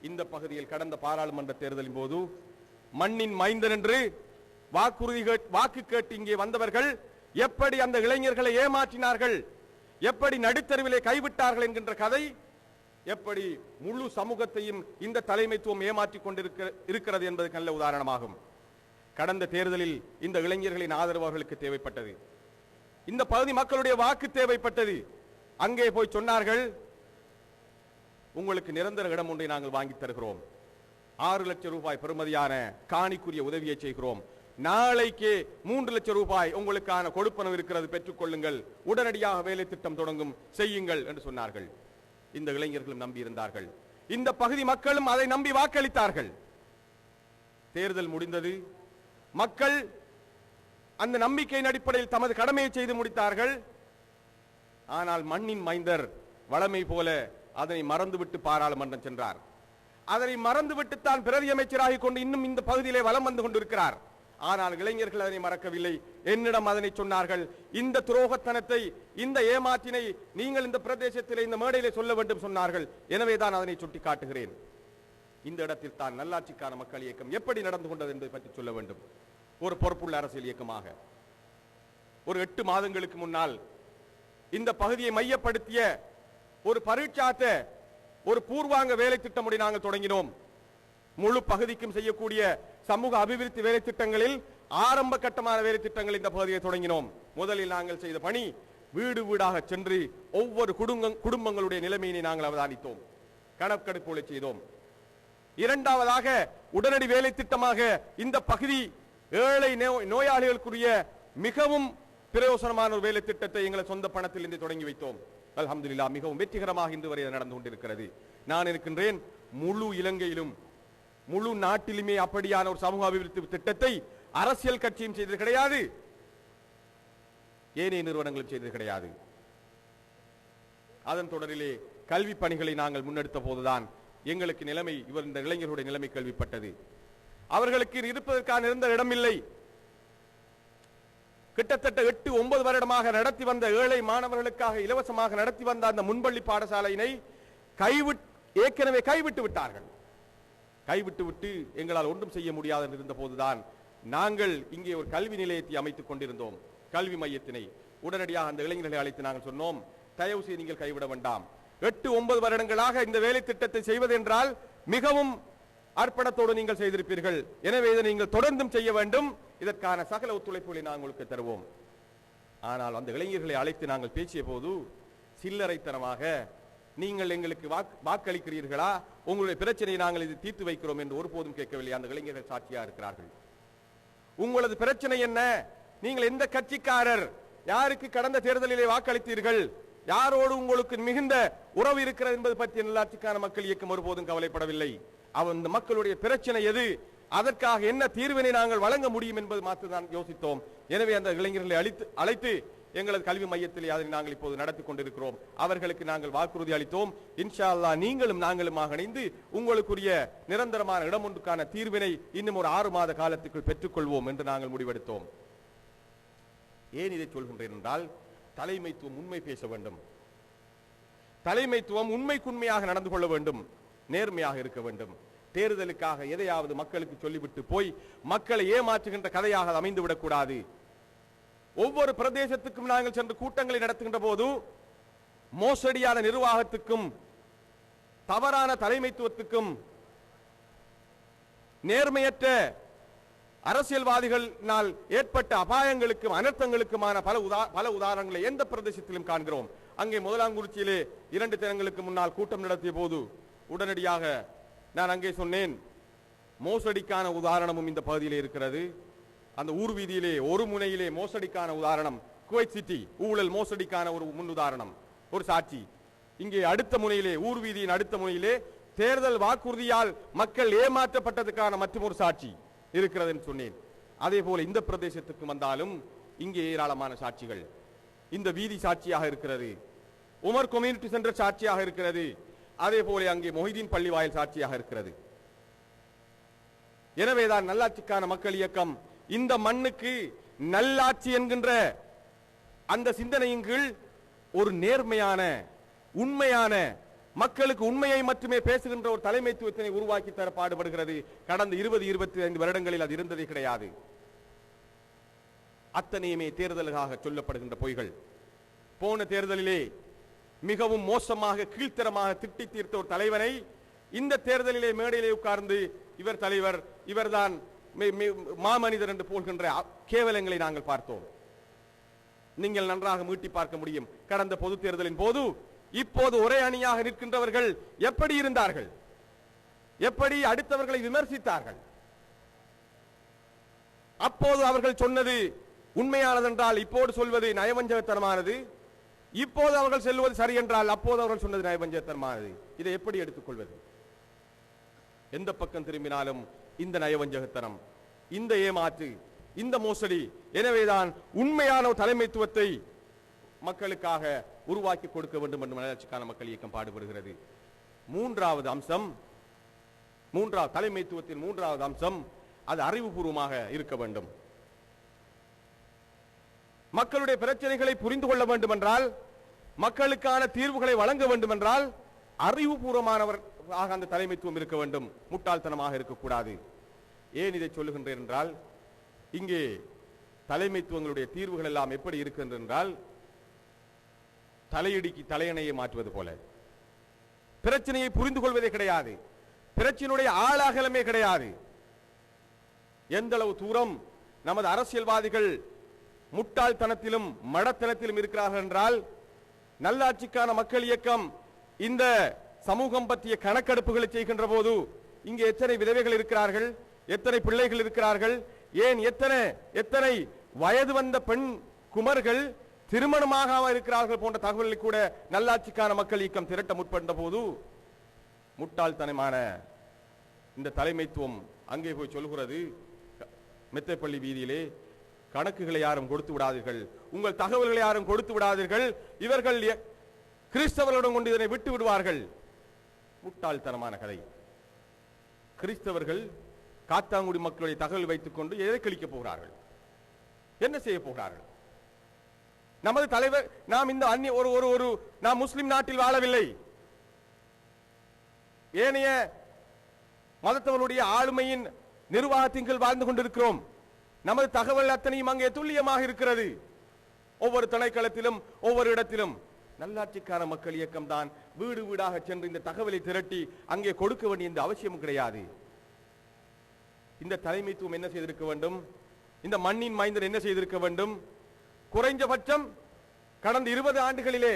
இந்த பகுதியில் கடந்த பாராளுமன்ற தேர்தலின் போது மண்ணின் மைந்தன் என்று வாக்கு கேட்டு இங்கே வந்தவர்கள் எப்படி அந்த இளைஞர்களை ஏமாற்றினார்கள், எப்படி நடுத்தருவிலே கைவிட்டார்கள் என்கின்ற கதை, எப்படி முழு சமூகத்தையும் இந்த தலைமைத்துவம் ஏமாற்றிக் கொண்டிருக்கிறது என்பதற்கு நல்ல உதாரணமாகும். கடந்த தேர்தலில் இந்த இளைஞர்களின் ஆதரவு அவர்களுக்கு தேவைப்பட்டது, இந்த பகுதி மக்களுடைய வாக்கு தேவைப்பட்டது. அங்கே போய் சொன்னார்கள், உங்களுக்கு நிரந்தர இடம் ஒன்றை நாங்கள் வாங்கி தருகிறோம், 6 லட்சம் ரூபாய் பெறுமதியான காணிக்குரிய உதவியை செய்கிறோம், நாளைக்கே 3 லட்சம் ரூபாய் உங்களுக்கான கொடுப்பனவு இருக்கிறது, பெற்றுக்கொள்ளுங்கள், உடனடியாக வேலை திட்டம் தொடங்கும், செய்யுங்கள் என்று சொன்னார்கள். இந்த இளைஞர்களும் நம்பி இருந்தார்கள், இந்த பகுதி மக்களும் அதை நம்பி வாக்களித்தார்கள். தேர்தல் முடிந்தது, மக்கள் அந்த நம்பிக்கையின் அடிப்படையில் தமது கடமையை செய்து முடித்தார்கள். ஆனால் மண்ணின் மைந்தர் வளமை போல அதனை மறந்துவிட்டு பாராளுமன்றம் சென்றார். அதனை மறந்துவிட்டு தான் பிரதி அமைச்சராகிக் கொண்டு இன்னும் இந்த பகுதியிலே வலம் வந்து கொண்டிருக்கிறார். ஆனால் இளைஞர்கள் அதனை மறக்கவில்லை. என்னிடம் அதனை சொன்னார்கள், இந்த துரோகத்தனத்தை, இந்த ஏமாற்றினை நீங்கள் இந்த பிரதேசத்திலே, இந்த மேடையிலே சொல்ல வேண்டும் சொன்னார்கள். எனவே தான் அதனை சுட்டி காட்டுகிறேன். இந்த இடத்தில் தான் நல்லாட்சிக்கான மக்கள் இயக்கம் எப்படி நடந்து கொண்டது என்பதை பற்றி சொல்ல வேண்டும். ஒரு பொறுப்புள்ள அரசியல் இயக்கமாக ஒரு 8 மாதங்களுக்கு முன்னால் இந்த பகுதியை மையப்படுத்திய ஒரு பரீட்சாத்த ஒரு பூர்வாங்க வேலை திட்டமுறை நாங்கள் தொடங்கினோம். முழு பகுதிக்கும் செய்யக்கூடிய சமூக அபிவிருத்தி வேலை திட்டங்களில் ஆரம்ப கட்டமான வேலை திட்டங்கள் இந்த பகுதியை தொடங்கினோம். முதலில் நாங்கள் செய்த பணி, வீடு வீடாக சென்று ஒவ்வொரு குடும்பங்களுடைய நிலைமையினை நாங்கள் அவதானித்தோம், கணக்கெடுப்புகளை செய்தோம். இரண்டாவதாக உடனடி வேலை திட்டமாக இந்த பகுதி ஏழை நோயாளிகளுக்குரிய மிகவும் பிரயோசனமான ஒரு வேலை திட்டத்தை எங்கள் சொந்த பணத்தில் இருந்து தொடங்கி வைத்தோம். அல்ஹம்துலில்லாஹ், மிகவும் வெற்றிகரமாக இன்று வரை நடந்து கொண்டிருக்கிறது. நான் இருக்கின்றேன், முழு இலங்கையிலும் முழு நாட்டிலுமே அப்படியான ஒரு சமூக அபிவிருத்தி திட்டத்தை அரசியல் கட்சியும் செய்தது கிடையாது, ஏனைய நிறுவனங்களும் செய்தது கிடையாது. அதன் தொடரிலே கல்வி பணிகளை நாங்கள் முன்னெடுத்த போதுதான் எங்களுக்கு நிலைமை, இந்த இளைஞர்களுடைய நிலைமை கேள்விப்பட்டது. அவர்களுக்கு இருப்பதற்கான நிரந்தர இடமில்லை. கிட்டத்தட்ட 8-9 வருடமாக நடத்தி வந்த ஏழை மாணவர்களுக்காக இலவசமாக நடத்தி வந்த அந்த முன்பள்ளி பாடசாலையினை ஏற்கனவே கைவிட்டு விட்டார்கள். கைவிட்டு விட்டு எங்களால் ஒன்றும் செய்ய முடியாது இருந்த போதுதான் நாங்கள் இங்கே ஒரு கல்வி நிலையத்தை அமைத்துக் கொண்டிருந்தோம். கல்வி மையத்தினை உடனடியாக அந்த இளைஞர்களை அழைத்து நாங்கள் சொன்னோம், தயவு செய்து நீங்கள் கைவிட வேண்டாம். 8-9 வருடங்களாக இந்த வேலை திட்டத்தை செய்வதென்றால் மிகவும் அர்ப்பணத்தோடு நீங்கள் செய்திருப்பீர்கள். எனவே இதை நீங்கள் தொடர்ந்தும் செய்ய வேண்டும். இதற்கான சகல ஒத்துழைப்புகளை நாங்கள் உங்களுக்கு தருவோம். ஆனால் அந்த இளைஞர்களை அழைத்து நாங்கள் பேசிய போது சில்லறைத்தனமாக, நீங்கள் எங்களுக்கு வாக்களிக்கிறீர்களா, உங்களுடைய பிரச்சனையை நாங்கள் இது தீர்த்து வைக்கிறோம் என்று ஒருபோதும் கேட்கவில்லை. அந்த இளைஞர்கள் சாட்சியா இருக்கிறார்கள். உங்களது பிரச்சனை என்ன, நீங்கள் எந்த கட்சிக்காரர், யாருக்கு கடந்த தேர்தலிலே வாக்களித்தீர்கள், யாரோடு உங்களுக்கு மிகுந்த உறவு இருக்கிறது என்பது பற்றி நல்லாட்சிக்கான மக்கள் இயக்கம் ஒருபோதும் கவலைப்படவில்லை. அந்த மக்களுடைய பிரச்சனை எது, அதற்காக என்ன தீர்வினை நாங்கள் வழங்க முடியும் என்பது மாத்திரம் தான் யோசித்தோம். எனவே அந்த இளைஞர்களை அழைத்து எங்களது கல்வி மையத்தில் அதை நாங்கள் இப்போது நடத்தி கொண்டிருக்கிறோம். அவர்களுக்கு நாங்கள் வாக்குறுதி அளித்தோம். இன்ஷா அல்லாஹ் நீங்களும் நாங்களுமாக இணைந்து உங்களுக்குரிய நிரந்தரமான இடம் ஒன்றுக்கான தீர்வினை இன்னும் ஒரு 6 மாத காலத்துக்குள் பெற்றுக்கொள்வோம் என்று நாங்கள் முடிவெடுத்தோம். ஏன் இதை சொல்கின்றேன் என்றால், தலைமைத்துவம் உண்மை பேச வேண்டும். தலைமைத்துவம் உண்மைக்குண்மையாக நடந்து கொள்ள வேண்டும், நேர்மையாக இருக்க வேண்டும். தேர்தலுக்காக எதையாவது மக்களுக்கு சொல்லிவிட்டு போய் மக்களை ஏமாற்றுகின்ற கதையாக அமைந்துவிடக் கூடாது. ஒவ்வொரு பிரதேசத்துக்கும் நாங்கள் சென்று கூட்டங்களை நடத்துகின்ற போது மோசடியான நிர்வாகத்துக்கும் தவறான தலைமைத்துவத்துக்கும் நேர்மையற்ற அரசியல்வாதிகளினால் ஏற்பட்ட அபாயங்களுக்கும் அனர்த்தங்களுக்குமான பல உதாரணங்களை எந்த பிரதேசத்திலும் காண்கிறோம். அங்கே முதலாங்குறிச்சியிலே 2 தினங்களுக்கு முன்னால் கூட்டம் நடத்திய போது உடனடியாக நான் அங்கே சொன்னேன், மோசடிக்கான உதாரணமும் இந்த பகுதியிலே இருக்கிறது. அந்த ஊர் வீதியிலே ஒரு முனையிலே மோசடிக்கான உதாரணம், குவைத் சிட்டி ஊழல் மோசடிக்கான ஒரு முன் உதாரணம், ஒரு சாட்சி. இங்கே அடுத்த முனையிலே, ஊர் வீதியின் அடுத்த முனையிலே தேர்தல் வாக்குறுதியால் மக்கள் ஏமாற்றப்பட்டதுக்கான மற்றும் ஒரு சாட்சி இருக்கிறது என்று சொன்னேன். அதே போல இந்த பிரதேசத்துக்கு வந்தாலும் இங்கே ஏராளமான சாட்சிகள். இந்த வீதி சாட்சியாக இருக்கிறது, உமர் கம்யூனிட்டி சென்டர் சாட்சியாக இருக்கிறது, அதே போல அங்கே மொஹிதீன் பள்ளிவாயல் சாட்சியாக இருக்கிறது. எனவேதான் நல்லாட்சிக்கான மக்கள் இயக்கம் இந்த மண்ணுக்கு நல்லாட்சி என்கின்ற அந்த சிந்தனையின் கீழ் ஒரு நேர்மையான, உண்மையான, மக்களுக்கு உண்மையை மட்டுமே பேசுகின்ற ஒரு தலைமைத்துவத்தினை உருவாக்கி தர பாடுபடுகிறது. கடந்த 20-25 வருடங்களில் அது இருந்ததே கிடையாது. அத்தனையுமே தேர்தலுக்காக சொல்லப்படுகின்ற பொய்கள். போன தேர்தலிலே மிகவும் மோசமாக கீழ்த்தரமாக திட்டி தீர்த்த ஒரு தலைவனை இந்த தேர்தலிலே மேடையிலே உட்கார்ந்து இவர் தலைவர், இவர்தான் மாமனிதர் என்று போல்கின்ற கேவலங்களை நாங்கள் பார்த்தோம். நீங்கள் நன்றாக மீட்டி பார்க்க முடியும். கடந்த பொது தேர்தலின் போது இப்போது ஒரே அணியாக நிற்கின்றவர்கள் எப்படி இருந்தார்கள், எப்படி அடுத்தவர்களை விமர்சித்தார்கள். அப்போது அவர்கள் சொன்னது உண்மையானது என்றால் இப்போது சொல்வது நயவஞ்சகத்தனமானது, இப்போது அவர்கள் செல்வது சரி என்றால் அப்போது அவர்கள் சொன்னது நயவஞ்சகத்தனமானது. இதை எப்படி எடுத்துக்கொள்வது? எந்த பக்கம் திரும்பினாலும் இந்த நயவஞ்சகத்தனம், இந்த ஏமாற்று, இந்த மோசடி. எனவேதான் உண்மையான தலைமைத்துவத்தை மக்களுக்காக உருவாக்கி கொடுக்க வேண்டும் என்று நல்லாட்சிக்கான மக்கள் இயக்கம் பாடுபடுகிறது. மூன்றாவது அம்சம், தலைமைத்துவத்தின் மூன்றாவது அம்சம், அது அறிவுபூர்வமாக இருக்க வேண்டும். மக்களுடைய பிரச்சனைகளை புரிந்து கொள்ள வேண்டும் என்றால், மக்களுக்கான தீர்வுகளை வழங்க வேண்டும் என்றால் அறிவுபூர்வமானவராக அந்த தலைமைத்துவம் இருக்க வேண்டும், முட்டாள்தனமாக இருக்கக்கூடாது. ஏன் இதை சொல்லுகின்றேன் என்றால், இங்கே தலைமைத்துவங்களுடைய தீர்வுகள் எல்லாம் எப்படி இருக்கின்றன என்றால், தலையிடிக்கு தலையணையை மாற்றுவது போல. பிரச்சனையை புரிந்து கொள்வதே கிடையாது, பிரச்சனையுடைய ஆளாகலமே கிடையாது. எந்த அளவு தூரம் நமது அரசியல்வாதிகள் முட்டாள்தனத்திலும் மடத்தனத்திலும் இருக்கிறார்கள் என்றால், நல்லாட்சிக்கான மக்கள் இயக்கம் இந்த சமூகம் பற்றிய கணக்கெடுப்புகளை செய்கின்ற போது இங்கே எத்தனை விதவைகள் இருக்கிறார்கள், எத்தனை பிள்ளைகள் இருக்கிறார்கள், ஏன் எத்தனை வயது வந்த பெண் குமர்கள் திருமணமாக இருக்கிறார்கள் போன்ற தகவல்களை கூட நல்லாட்சிக்கான மக்கள் இயக்கம் திரட்ட முற்பட்ட போது முட்டாள்தனமான இந்த தலைமைத்துவம் அங்கே போய் சொல்கிறது, மெத்தைப்பள்ளி வீதியிலே கணக்குகளை யாரும் கொடுத்து விடாதீர்கள், உங்கள் தகவல்களை யாரும் கொடுத்து விடாதீர்கள், இவர்கள் கிறிஸ்தவர்களிடம் கொண்டு இதனை விட்டு விடுவார்கள். முட்டாள்தனமான கதை. கிறிஸ்தவர்கள் காத்தாங்குடி மக்களுடைய தகவல் வைத்துக் கொண்டு எதை கழிக்கப் போகிறார்கள், என்ன செய்ய போகிறார்கள்? நமது தலைவர், நாம் இந்த நாம் முஸ்லிம் நாட்டில் வாழவில்லை, ஏனைய மதத்தவருடைய ஆளுமையின் நிர்வாகத்தின் கீழ் வாழ்ந்து கொண்டிருக்கிறோம். நமது தகவல் அத்தனையும் அங்கே துல்லியமாக இருக்கிறது, ஒவ்வொரு திணைக்களத்திலும் ஒவ்வொரு இடத்திலும். நல்லாட்சிக்கான மக்கள் இயக்கம் தான் வீடு வீடாக சென்று இந்த தகவலை திரட்டி அங்கே கொடுக்க வேண்டிய இந்த அவசியம் கிடையாது. இந்த தலைமைத்துவம் என்ன செய்திருக்க வேண்டும்? இந்த மண்ணின் மைந்தர் என்ன செய்திருக்க வேண்டும்? குறைஞ்சபட்சம் கடந்த 20 ஆண்டுகளிலே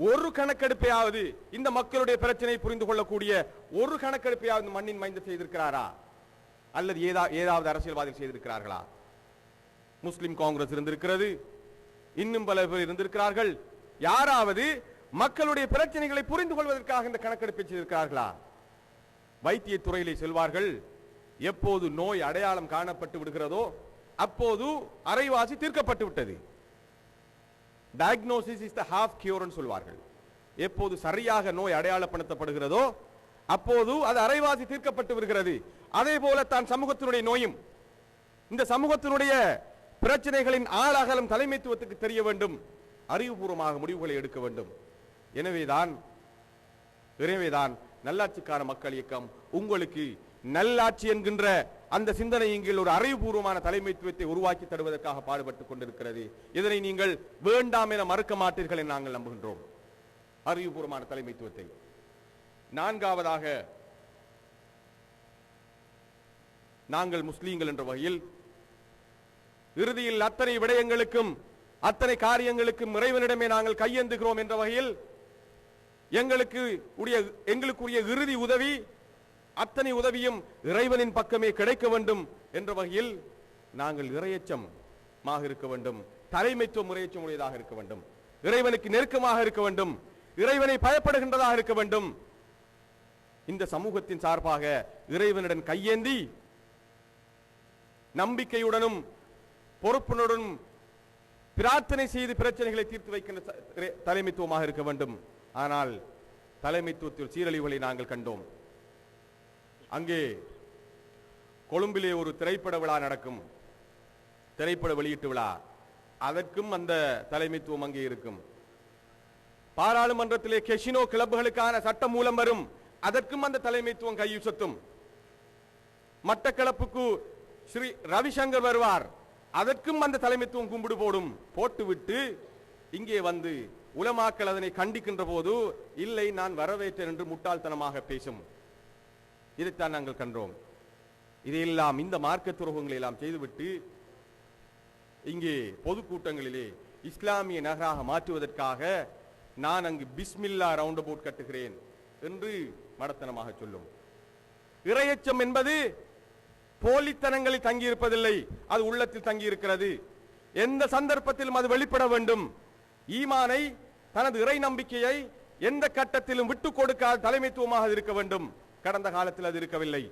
ஒரு கணக்கெடுப்பையாவது இந்த மக்களுடைய பிரச்சனை புரிந்து கொள்ளக்கூடிய ஒரு கணக்கெடுப்பையாவது மண்ணின் மைந்தர் செய்திருக்கிறாரா? அல்லது ஏதாவது அரசியல்வாதிகள் செய்திருக்கிறார்களா? முஸ்லிம் காங்கிரஸ் இருந்திருக்கிறது, இன்னும் பல பேர் இருந்திருக்கிறார்கள். யாராவது மக்களுடைய பிரச்சனைகளை புரிந்து கொள்வதற்காக இந்த கணக்கெடுப்பை செய்திருக்கிறார்களா? வைத்திய துறையிலே செல்வார்கள், எப்போது நோய் அடையாளம் காணப்பட்டு விடுகிறதோ அப்போது அரைவாசி தீர்க்கப்பட்டு விட்டது. Diagnosis is the half cure சொல்வார்கள். எப்போது சரியாக நோய் அடையாளப்படுத்தப்படுகிறதோ அப்போது அது அரைவாசி தீர்க்கப்பட்டு வருகிறது. அதே போல தான் சமூகத்தினுடைய நோயும். இந்த சமூகத்தினுடைய பிரச்சனைகளின் ஆழாகலம் தலைமைத்துவத்துக்கு தெரிய வேண்டும், அறிவுபூர்வமாக முடிவுகளை எடுக்க வேண்டும். எனவேதான் நல்லாட்சிக்கான மக்கள் இயக்கம் உங்களுக்கு நல்லாட்சி என்கின்ற அந்த சிந்தனையின் கீழ் ஒரு அறிவுபூர்வமான தலைமைத்துவத்தை உருவாக்கி தருவதற்காக பாடுபட்டுக் கொண்டிருக்கிறது. இதனை நீங்கள் வேண்டாம் என மறுக்க மாட்டீர்கள் என நாங்கள் நம்புகின்றோம். அறிவுபூர்வமான தலைமைத்துவத்தை. நான்காவதாக, நாங்கள் முஸ்லீம்கள் என்ற வகையில் இறுதியில் அத்தனை விடயங்களுக்கும் அத்தனை காரியங்களுக்கும் இறைவனிடமே நாங்கள் கையேந்துகிறோம் என்ற வகையில் எங்களுக்குரிய இறுதி உதவி, அத்தனை உதவியும் இறைவனின் பக்கமே கிடைக்க வேண்டும் என்ற வகையில் நாங்கள் இறையச்சமாக இருக்க வேண்டும், தலைமைத்துவம் இறையச்சம் உடையதாக இருக்க வேண்டும், இறைவனுக்கு நெருக்கமாக இருக்க வேண்டும், இறைவனை பயப்படுகின்றதாக இருக்க வேண்டும். இந்த சமூகத்தின் சார்பாக இறைவனுடன் கையேந்தி நம்பிக்கையுடனும் பொறுப்புடனும் பிரார்த்தனை செய்து பிரச்சனைகளை தீர்த்து வைக்கின்ற தலைமைத்துவமாக இருக்க வேண்டும். ஆனால் தலைமைத்துவத்தில் சீரழிவுகளை நாங்கள் கண்டோம். அங்கே கொழும்பிலே ஒரு திரைப்பட விழா நடக்கும், திரைப்பட வெளியீட்டு விழா. அதற்கும் அந்த தலைமைத்துவம் அங்கே இருக்கும். பாராளுமன்றத்திலே கெசினோ கிளப்புகளுக்கான சட்ட மூலம் வரும், அதற்கும் அந்த தலைமைத்துவம் கையுசத்தும். மட்டக்களப்புக்கு ஸ்ரீ ரவிசங்கர் வருவார், அதற்கும் அந்த தலைமைத்துவம் கும்பிடு போட்டுவிட்டு இங்கே வந்து உலமாக்கள் அதனை கண்டிக்கின்ற போது இல்லை நான் வரவேற்றேன் என்று முட்டாள்தனமாக பேசும். இதைத்தான் நாங்கள் கண்டோம். இதையெல்லாம் இந்த மார்க்க துரோகங்களை எல்லாம் செய்துவிட்டு இங்கே பொதுக்கூட்டங்களிலே இஸ்லாமிய நகராக மாற்றுவதற்காக நான் அங்கு பிஸ்மில்லா ரவுண்ட் அபவுட் கட்டுகிறேன் என்று மடத்தனமாக சொல்லும். இறையச்சம் என்பது போலித்தனங்களில் தங்கியிருப்பதில்லை, அது உள்ளத்தில் தங்கியிருக்கிறது. எந்த சந்தர்ப்பத்திலும் அது வெளிப்பட வேண்டும். ஈமானை, தனது இறை நம்பிக்கையை எந்த கட்டத்திலும் விட்டுக் கொடுக்காத தலைமைத்துவமாக இருக்க வேண்டும். கடந்த காலத்தில் அது இருக்கவில்லை.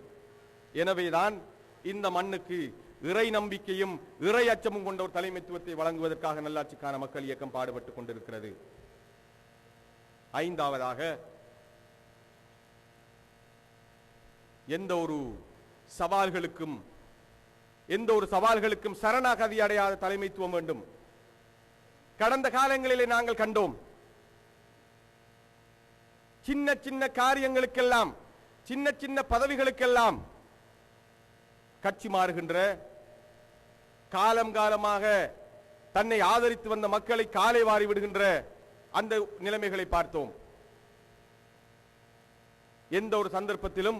எனவேதான் இந்த மண்ணுக்கு இறை நம்பிக்கையும் இறை அச்சமும் கொண்ட ஒரு தலைமைத்துவத்தை வழங்குவதற்காக நல்லாட்சிக்கான மக்கள் இயக்கம் பாடுபட்டுக் கொண்டிருக்கிறது. ஐந்தாவதாக, எந்த ஒரு சவால்களுக்கும் சரணாகதி அடையாத தலைமைத்துவம் வேண்டும். கடந்த காலங்களிலே நாங்கள் கண்டோம், சின்ன சின்ன காரியங்களுக்கெல்லாம், சின்ன சின்ன பதவிகளுக்கெல்லாம் கட்சி மாறுகின்ற, காலம் காலமாக தன்னை ஆதரித்து வந்த மக்களை காலை வாரி விடுகின்ற அந்த நிலைமைகளை பார்த்தோம். எந்த ஒரு சந்தர்ப்பத்திலும்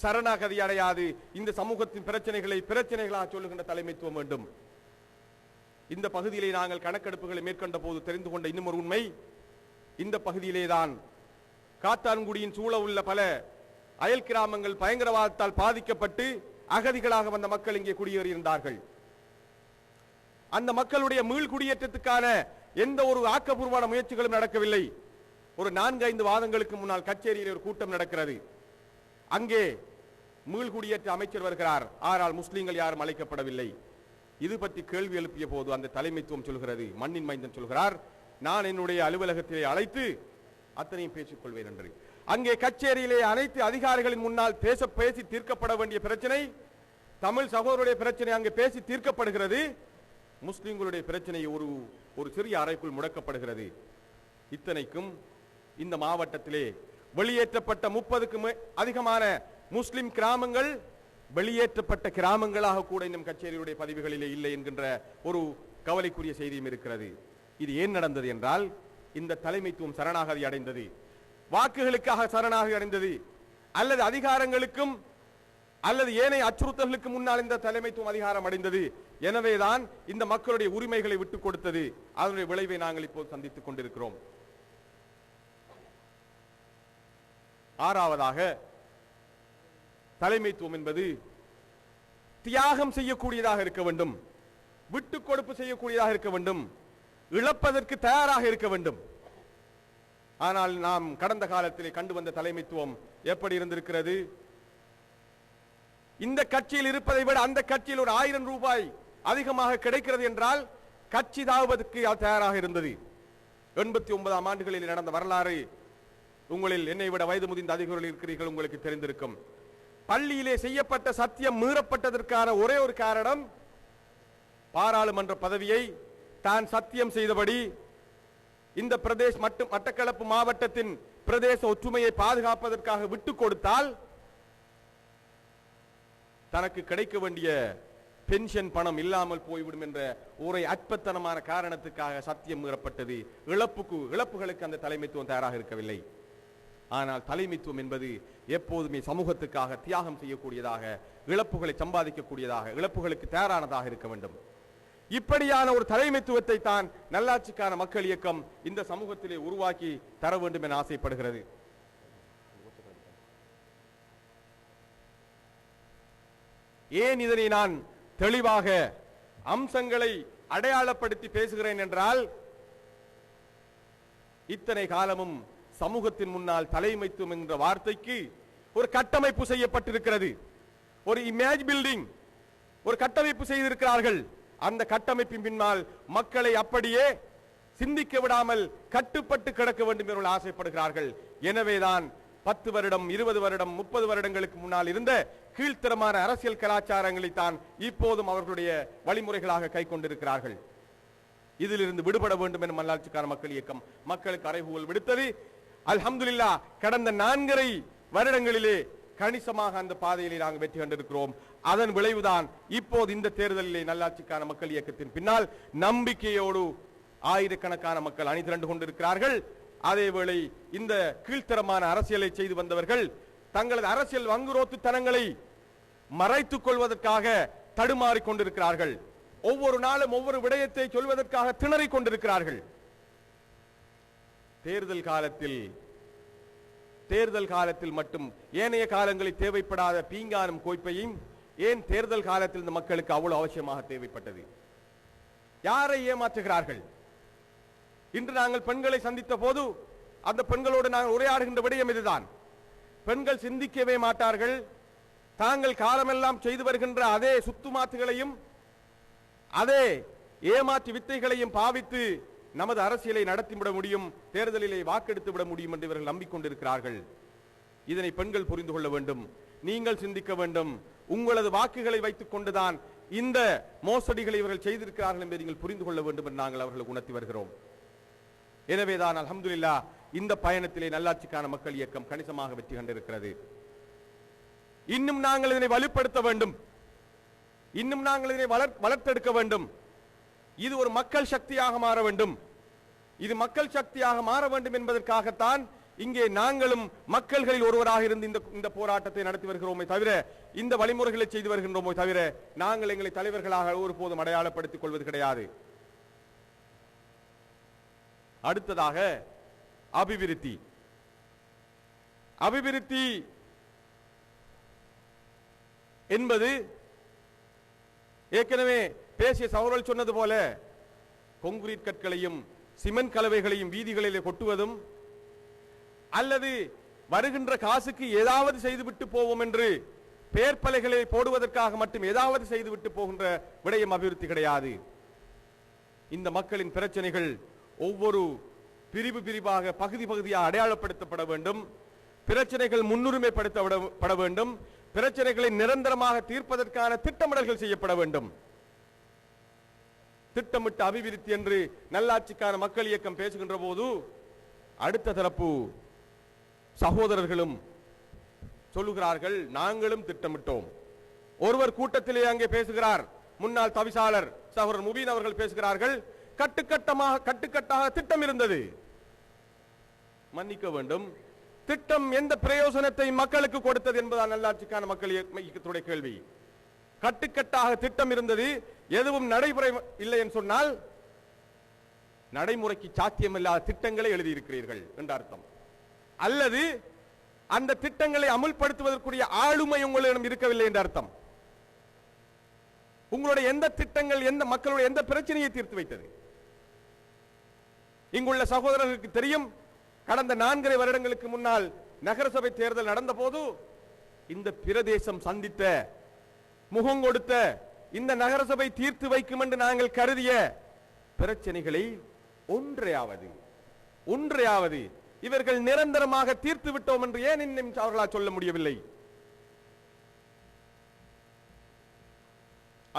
சரணாகதி அடையாது இந்த சமூகத்தின் பிரச்சனைகளாக சொல்லுகின்ற தலைமைத்துவம் வேண்டும். இந்த பகுதியிலே நாங்கள் கணக்கெடுப்புகளை மேற்கொண்ட போது தெரிந்து கொண்ட இன்னும் ஒரு உண்மை, இந்த பகுதியிலேதான் காத்தான்குடியின் சூழ உள்ள பல அயல் கிராமங்கள் பயங்கரவாதத்தால் பாதிக்கப்பட்டு அகதிகளாக வந்த மக்கள் இங்கே குடியேறியிருந்தார்கள். அந்த மக்களுடைய மீள் குடியேற்றத்துக்கான எந்த ஒரு ஆக்கப்பூர்வமான முயற்சிகளும் நடக்கவில்லை. ஒரு 4-5 வாரங்களுக்கு முன்னால் கச்சேரியில் ஒரு கூட்டம் நடக்கிறது. அங்கே மீள் குடியேற்ற அமைச்சர் வருகிறார், ஆனால் முஸ்லீம்கள் யாரும் அழைக்கப்படவில்லை. இது பற்றி கேள்வி எழுப்பிய போது அந்த தலைமைத்துவம் சொல்கிறது, மண்ணின் மைந்தன் சொல்கிறார், நான் என்னுடைய அலுவலகத்திலே அழைத்து அத்தனையும் பேசிக் கொள்வேன் என்று. அங்கே கச்சேரியிலே அனைத்து அதிகாரிகளின் முன்னால் பேசி தீர்க்கப்பட வேண்டிய பிரச்சனை, தமிழ் சகோதரருடைய பிரச்சனை அங்கே பேசி தீர்க்கப்படுகிறது. முஸ்லிம்களுடைய பிரச்சனை ஒரு சிறிய அறைக்குள் முடக்கப்படுகிறது. இத்தனைக்கும் இந்த மாவட்டத்திலே வெளியேற்றப்பட்ட 30க்கும் அதிகமான முஸ்லிம் கிராமங்கள் வெளியேற்றப்பட்ட கிராமங்களாக கூட இன்னும் கச்சேரியுடைய பதிவுகளிலே இல்லை என்கின்ற ஒரு கவலைக்குரிய செய்தியும் இருக்கிறது. இது ஏன் நடந்தது என்றால், இந்த தலைமைத்துவம் சரணாகதி அடைந்தது, வாக்குகளுக்காக சரணாகதி அடைந்தது, அல்லது அதிகாரங்களுக்கும் அல்லது ஏனைய அச்சுறுத்தல்களுக்கு முன்னால் இந்த தலைமைத்துவம் அதிகாரம் அடைந்தது. எனவேதான் இந்த மக்களுடைய உரிமைகளை விட்டுக் கொடுத்தது. அதனுடைய விளைவை நாங்கள் இப்போது சந்தித்துக் கொண்டிருக்கிறோம். ஆறாவதாக, தலைமைத்துவம் என்பது தியாகம் செய்யக்கூடியதாக இருக்க வேண்டும், விட்டுக் கொடுப்பு செய்யக்கூடியதாக இருக்க வேண்டும், இழப்பதற்கு தயாராக இருக்க வேண்டும். ஆனால் நாம் கடந்த காலத்திலே கண்டு வந்த தலைமைத்துவம் எப்படி இருந்திருக்கிறது? இந்த கட்சியில் இருப்பதை விட அந்த கட்சியில் ஒரு 1000 ரூபாய் அதிகமாக கிடைக்கிறது என்றால் கட்சி தாவுவதற்கு தயாராக இருந்தது. 89ஆம் ஆண்டுகளில் நடந்த வரலாறு உங்களில் என்னை விட வயது முதிர்ந்த அதிகாரிகள் இருக்கிறீர்கள், உங்களுக்கு தெரிந்திருக்கும். பள்ளியிலே செய்யப்பட்ட சத்தியம் மீறப்பட்டதற்கான ஒரே ஒரு காரணம், பாராளுமன்ற பதவியை தான் சத்தியம் செய்தபடி இந்த பிரதேச மட்டக்களப்பு மாவட்டத்தின் பிரதேச ஒற்றுமையை பாதுகாப்பதற்காக விட்டுக் கொடுத்தால் தனக்கு கிடைக்க வேண்டிய பென்ஷன் பணம் இல்லாமல் போய்விடும் என்ற ஒரே அற்பத்தனமான காரணத்துக்காக சத்தியம் மீறப்பட்டது. இழப்புகளுக்கு அந்த தலைமைத்துவம் தயாராக இருக்கவில்லை. ஆனால் தலைமைத்துவம் என்பது எப்போதுமே சமூகத்துக்காக தியாகம் செய்யக்கூடியதாக, இழப்புகளை சம்பாதிக்கக்கூடியதாக, இழப்புகளுக்கு தயாரானதாக இருக்க வேண்டும். இப்படியான ஒரு தலைமைத்துவத்தை தான் நல்லாட்சிக்கான மக்கள் இயக்கம் இந்த சமூகத்திலே உருவாக்கி தர வேண்டும் என ஆசைப்படுகிறது. ஏன் இதனை நான் தெளிவாக அம்சங்களை அடையாளப்படுத்தி பேசுகிறேன் என்றால், இத்தனை காலமும் சமூகத்தின் முன்னால் தலைமைத்துவம் என்ற வார்த்தைக்கு ஒரு கட்டமைப்பு செய்யப்பட்டிருக்கிறது. ஒரு இமேஜ் பில்டிங், ஒரு கட்டமைப்பு செய்திருக்கிறார்கள். அந்த கட்டமைப்பின் பின்னால் மக்களை அப்படியே சிந்திக்க விடாமல் கட்டுப்பட்டு கிடக்க வேண்டும் என்று ஆசைப்படுகிறார்கள். எனவேதான் 10 வருடம் 20 வருடம் 30 வருடங்களுக்கு முன்னால் இருந்த கீழ்த்தரமான அரசியல் கலாச்சாரங்களை தான் இப்போதும் அவர்களுடைய வழிமுறைகளாக கை கொண்டிருக்கிறார்கள். இதிலிருந்து விடுபட வேண்டும் என நல்லாட்சிக்கான மக்கள் இயக்கம் மக்களுக்கு அறைகூவல் விடுத்தது. அல்ஹம்துலில்லாஹ், கடந்த 4.5 வருடங்களிலே கணிசமாக அந்த பாதையிலே நாங்கள் வெற்றி கண்டிருக்கிறோம். அதன் விளைவுதான் இப்போது இந்த தேர்தலிலே நல்லாட்சிக்கான மக்கள் இயக்கத்தின் பின்னால் நம்பிக்கையோடு ஆயிரக்கணக்கான மக்கள் அணி திரண்டு கொண்டிருக்கிறார்கள். அதேவேளை இந்த கீழ்த்தரமான அரசியலை செய்து வந்தவர்கள் தங்களது அரசியல் வங்குரோத்துத்தனங்களை மறைத்துக் கொள்வதற்காக தடுமாறிக் கொண்டிருக்கிறார்கள். ஒவ்வொரு நாளும் ஒவ்வொரு விடயத்தை சொல்வதற்காக திணறிக் கொண்டிருக்கிறார்கள். தேர்தல் காலத்தில் மட்டும் ஏனைய காலங்களில் தேவைப்படாத பீங்கானும் கோய்ப்பையும் ஏன் தேர்தல் காலத்தில் இந்த மக்களுக்கு அவ்வளவு அவசியமாக தேவைப்பட்டது? யாரை ஏமாற்றுகிறார்கள்? இன்று நாங்கள் பெண்களை சந்தித்த போது அந்த பெண்களோடு நாங்கள் உரையாடுகின்ற விடயம் இதுதான். பெண்கள் சிந்திக்கவே மாட்டார்கள். தாங்கள் காலமெல்லாம் செய்து வருகின்ற அதே சுத்துமாத்துகளையும் அதே ஏமாற்று வித்தைகளையும் பாவித்து நமது அரசியலை நடத்திவிட முடியும், தேர்தலிலே வாக்கெடுத்து விட முடியும் என்று இவர்கள் நம்பிக்கொண்டிருக்கிறார்கள். இதனை பெண்கள் புரிந்து கொள்ள வேண்டும். நீங்கள் சிந்திக்க வேண்டும். உங்களது வாக்குகளை வைத்துக் கொண்டுதான் இந்த மோசடிகளை இவர்கள் செய்திருக்கிறார்கள் என்பதை நீங்கள் புரிந்து கொள்ள வேண்டும் என்று நாங்கள் அவர்களுக்கு உணர்த்தி வருகிறோம். எனவேதான் அல்ஹம்துலில்லாஹ் இந்த பயணத்திலே நல்லாட்சிக்கான மக்கள் இயக்கம் கணிசமாக வெற்றி கண்டிருக்கிறது. இன்னும் நாங்கள் இதனை வலுப்படுத்த வேண்டும். இன்னும் நாங்கள் இதனை வளர்த்தெடுக்க வேண்டும். இது ஒரு மக்கள் சக்தியாக மாற வேண்டும். இது மக்கள் சக்தியாக மாற வேண்டும் என்பதற்காகத்தான் இங்கே நாங்களும் மக்கள்களில் ஒருவராக இருந்து இந்த போராட்டத்தை நடத்தி வருகிறோமே தவிர, இந்த வழிமுறைகளை செய்து வருகின்றோமோ தவிர, நாங்கள் எங்களை தலைவர்களாக ஒருபோதும் அடையாளப்படுத்திக் கொள்வது கிடையாது. அடுத்ததாக அபிவிருத்தி. அபிவிருத்தி என்பது ஏற்கனவே பேசிய சகோதரர்கள் சொன்னது போல கொங்கிரீட் கற்களையும் சிமெண்ட் கலவைகளையும் வீதிகளிலே கொட்டுவதும் அல்லது வருகின்ற காசுக்கு ஏதாவது செய்துவிட்டு போவோம் என்று பேர்பலைகளை போடுவதற்காக மட்டும் ஏதாவது செய்துவிட்டு போகின்ற விடயம் அபிவிருத்தி கிடையாது. இந்த மக்களின் பிரச்சனைகள் ஒவ்வொரு பிரிவாக பகுதி பகுதியாக அடையாளப்படுத்தப்பட வேண்டும். பிரச்சனைகள் முன்னுரிமைப்படுத்தப்பட வேண்டும். பிரச்சனைகளை நிரந்தரமாக தீர்ப்பதற்கான திட்டமிடல்கள் செய்யப்பட வேண்டும். திட்டமிட்ட அபிவிருத்தி என்று நல்லாட்சிக்கான மக்கள் இயக்கம் பேசுகின்ற போது அடுத்த தரப்பு சகோதரர்களும் சொல்லுகிறார்கள், நாங்களும் திட்டமிட்டோம். ஒருவர் கூட்டத்திலே அங்கே பேசுகிறார், முன்னாள் தவிசாளர் சகோதரர் முபீன் அவர்கள் பேசுகிறார்கள், கட்டுக்கட்டாக திட்டம் இருந்தது. மன்னிக்க வேண்டும், திட்டம் எந்த பிரயோசனத்தை மக்களுக்கு கொடுத்தது என்பதால் நல்லாட்சிக்கான மக்கள் இயக்கத்துடைய கேள்வி. கட்டுக்கட்டாக திட்டம் இருந்தது, எதுவும் நடைமுறை இல்லை என்று சொன்னால் நடைமுறைக்கு சாத்தியமில்லாத திட்டங்களை எழுதியிருக்கிறீர்கள் என்ற அர்த்தம். அல்லது அந்த திட்டங்களை அமுல்படுத்துவதற்குரிய ஆளுமை உங்களிடம் இருக்கவில்லை என்ற அர்த்தம். உங்களுடைய எந்த திட்டங்கள் எந்த மக்களுடைய எந்த பிரச்சனையை தீர்த்து வைத்தது? இங்குள்ள சகோதரர்களுக்கு தெரியும், கடந்த 4.5 வருடங்களுக்கு முன்னால் நகரசபை தேர்தல் நடந்த போது இந்த பிரதேசம் சந்தித்த முகம் கொடுத்த இந்த நகரசபை தீர்த்து வைக்கும் என்று நாங்கள் கருதிய பிரச்சனைகளை ஒன்றையாவது இவர்கள் நிரந்தரமாக தீர்த்து விட்டோம் என்று ஏன் இன்னும் அவர்களால் சொல்ல முடியவில்லை?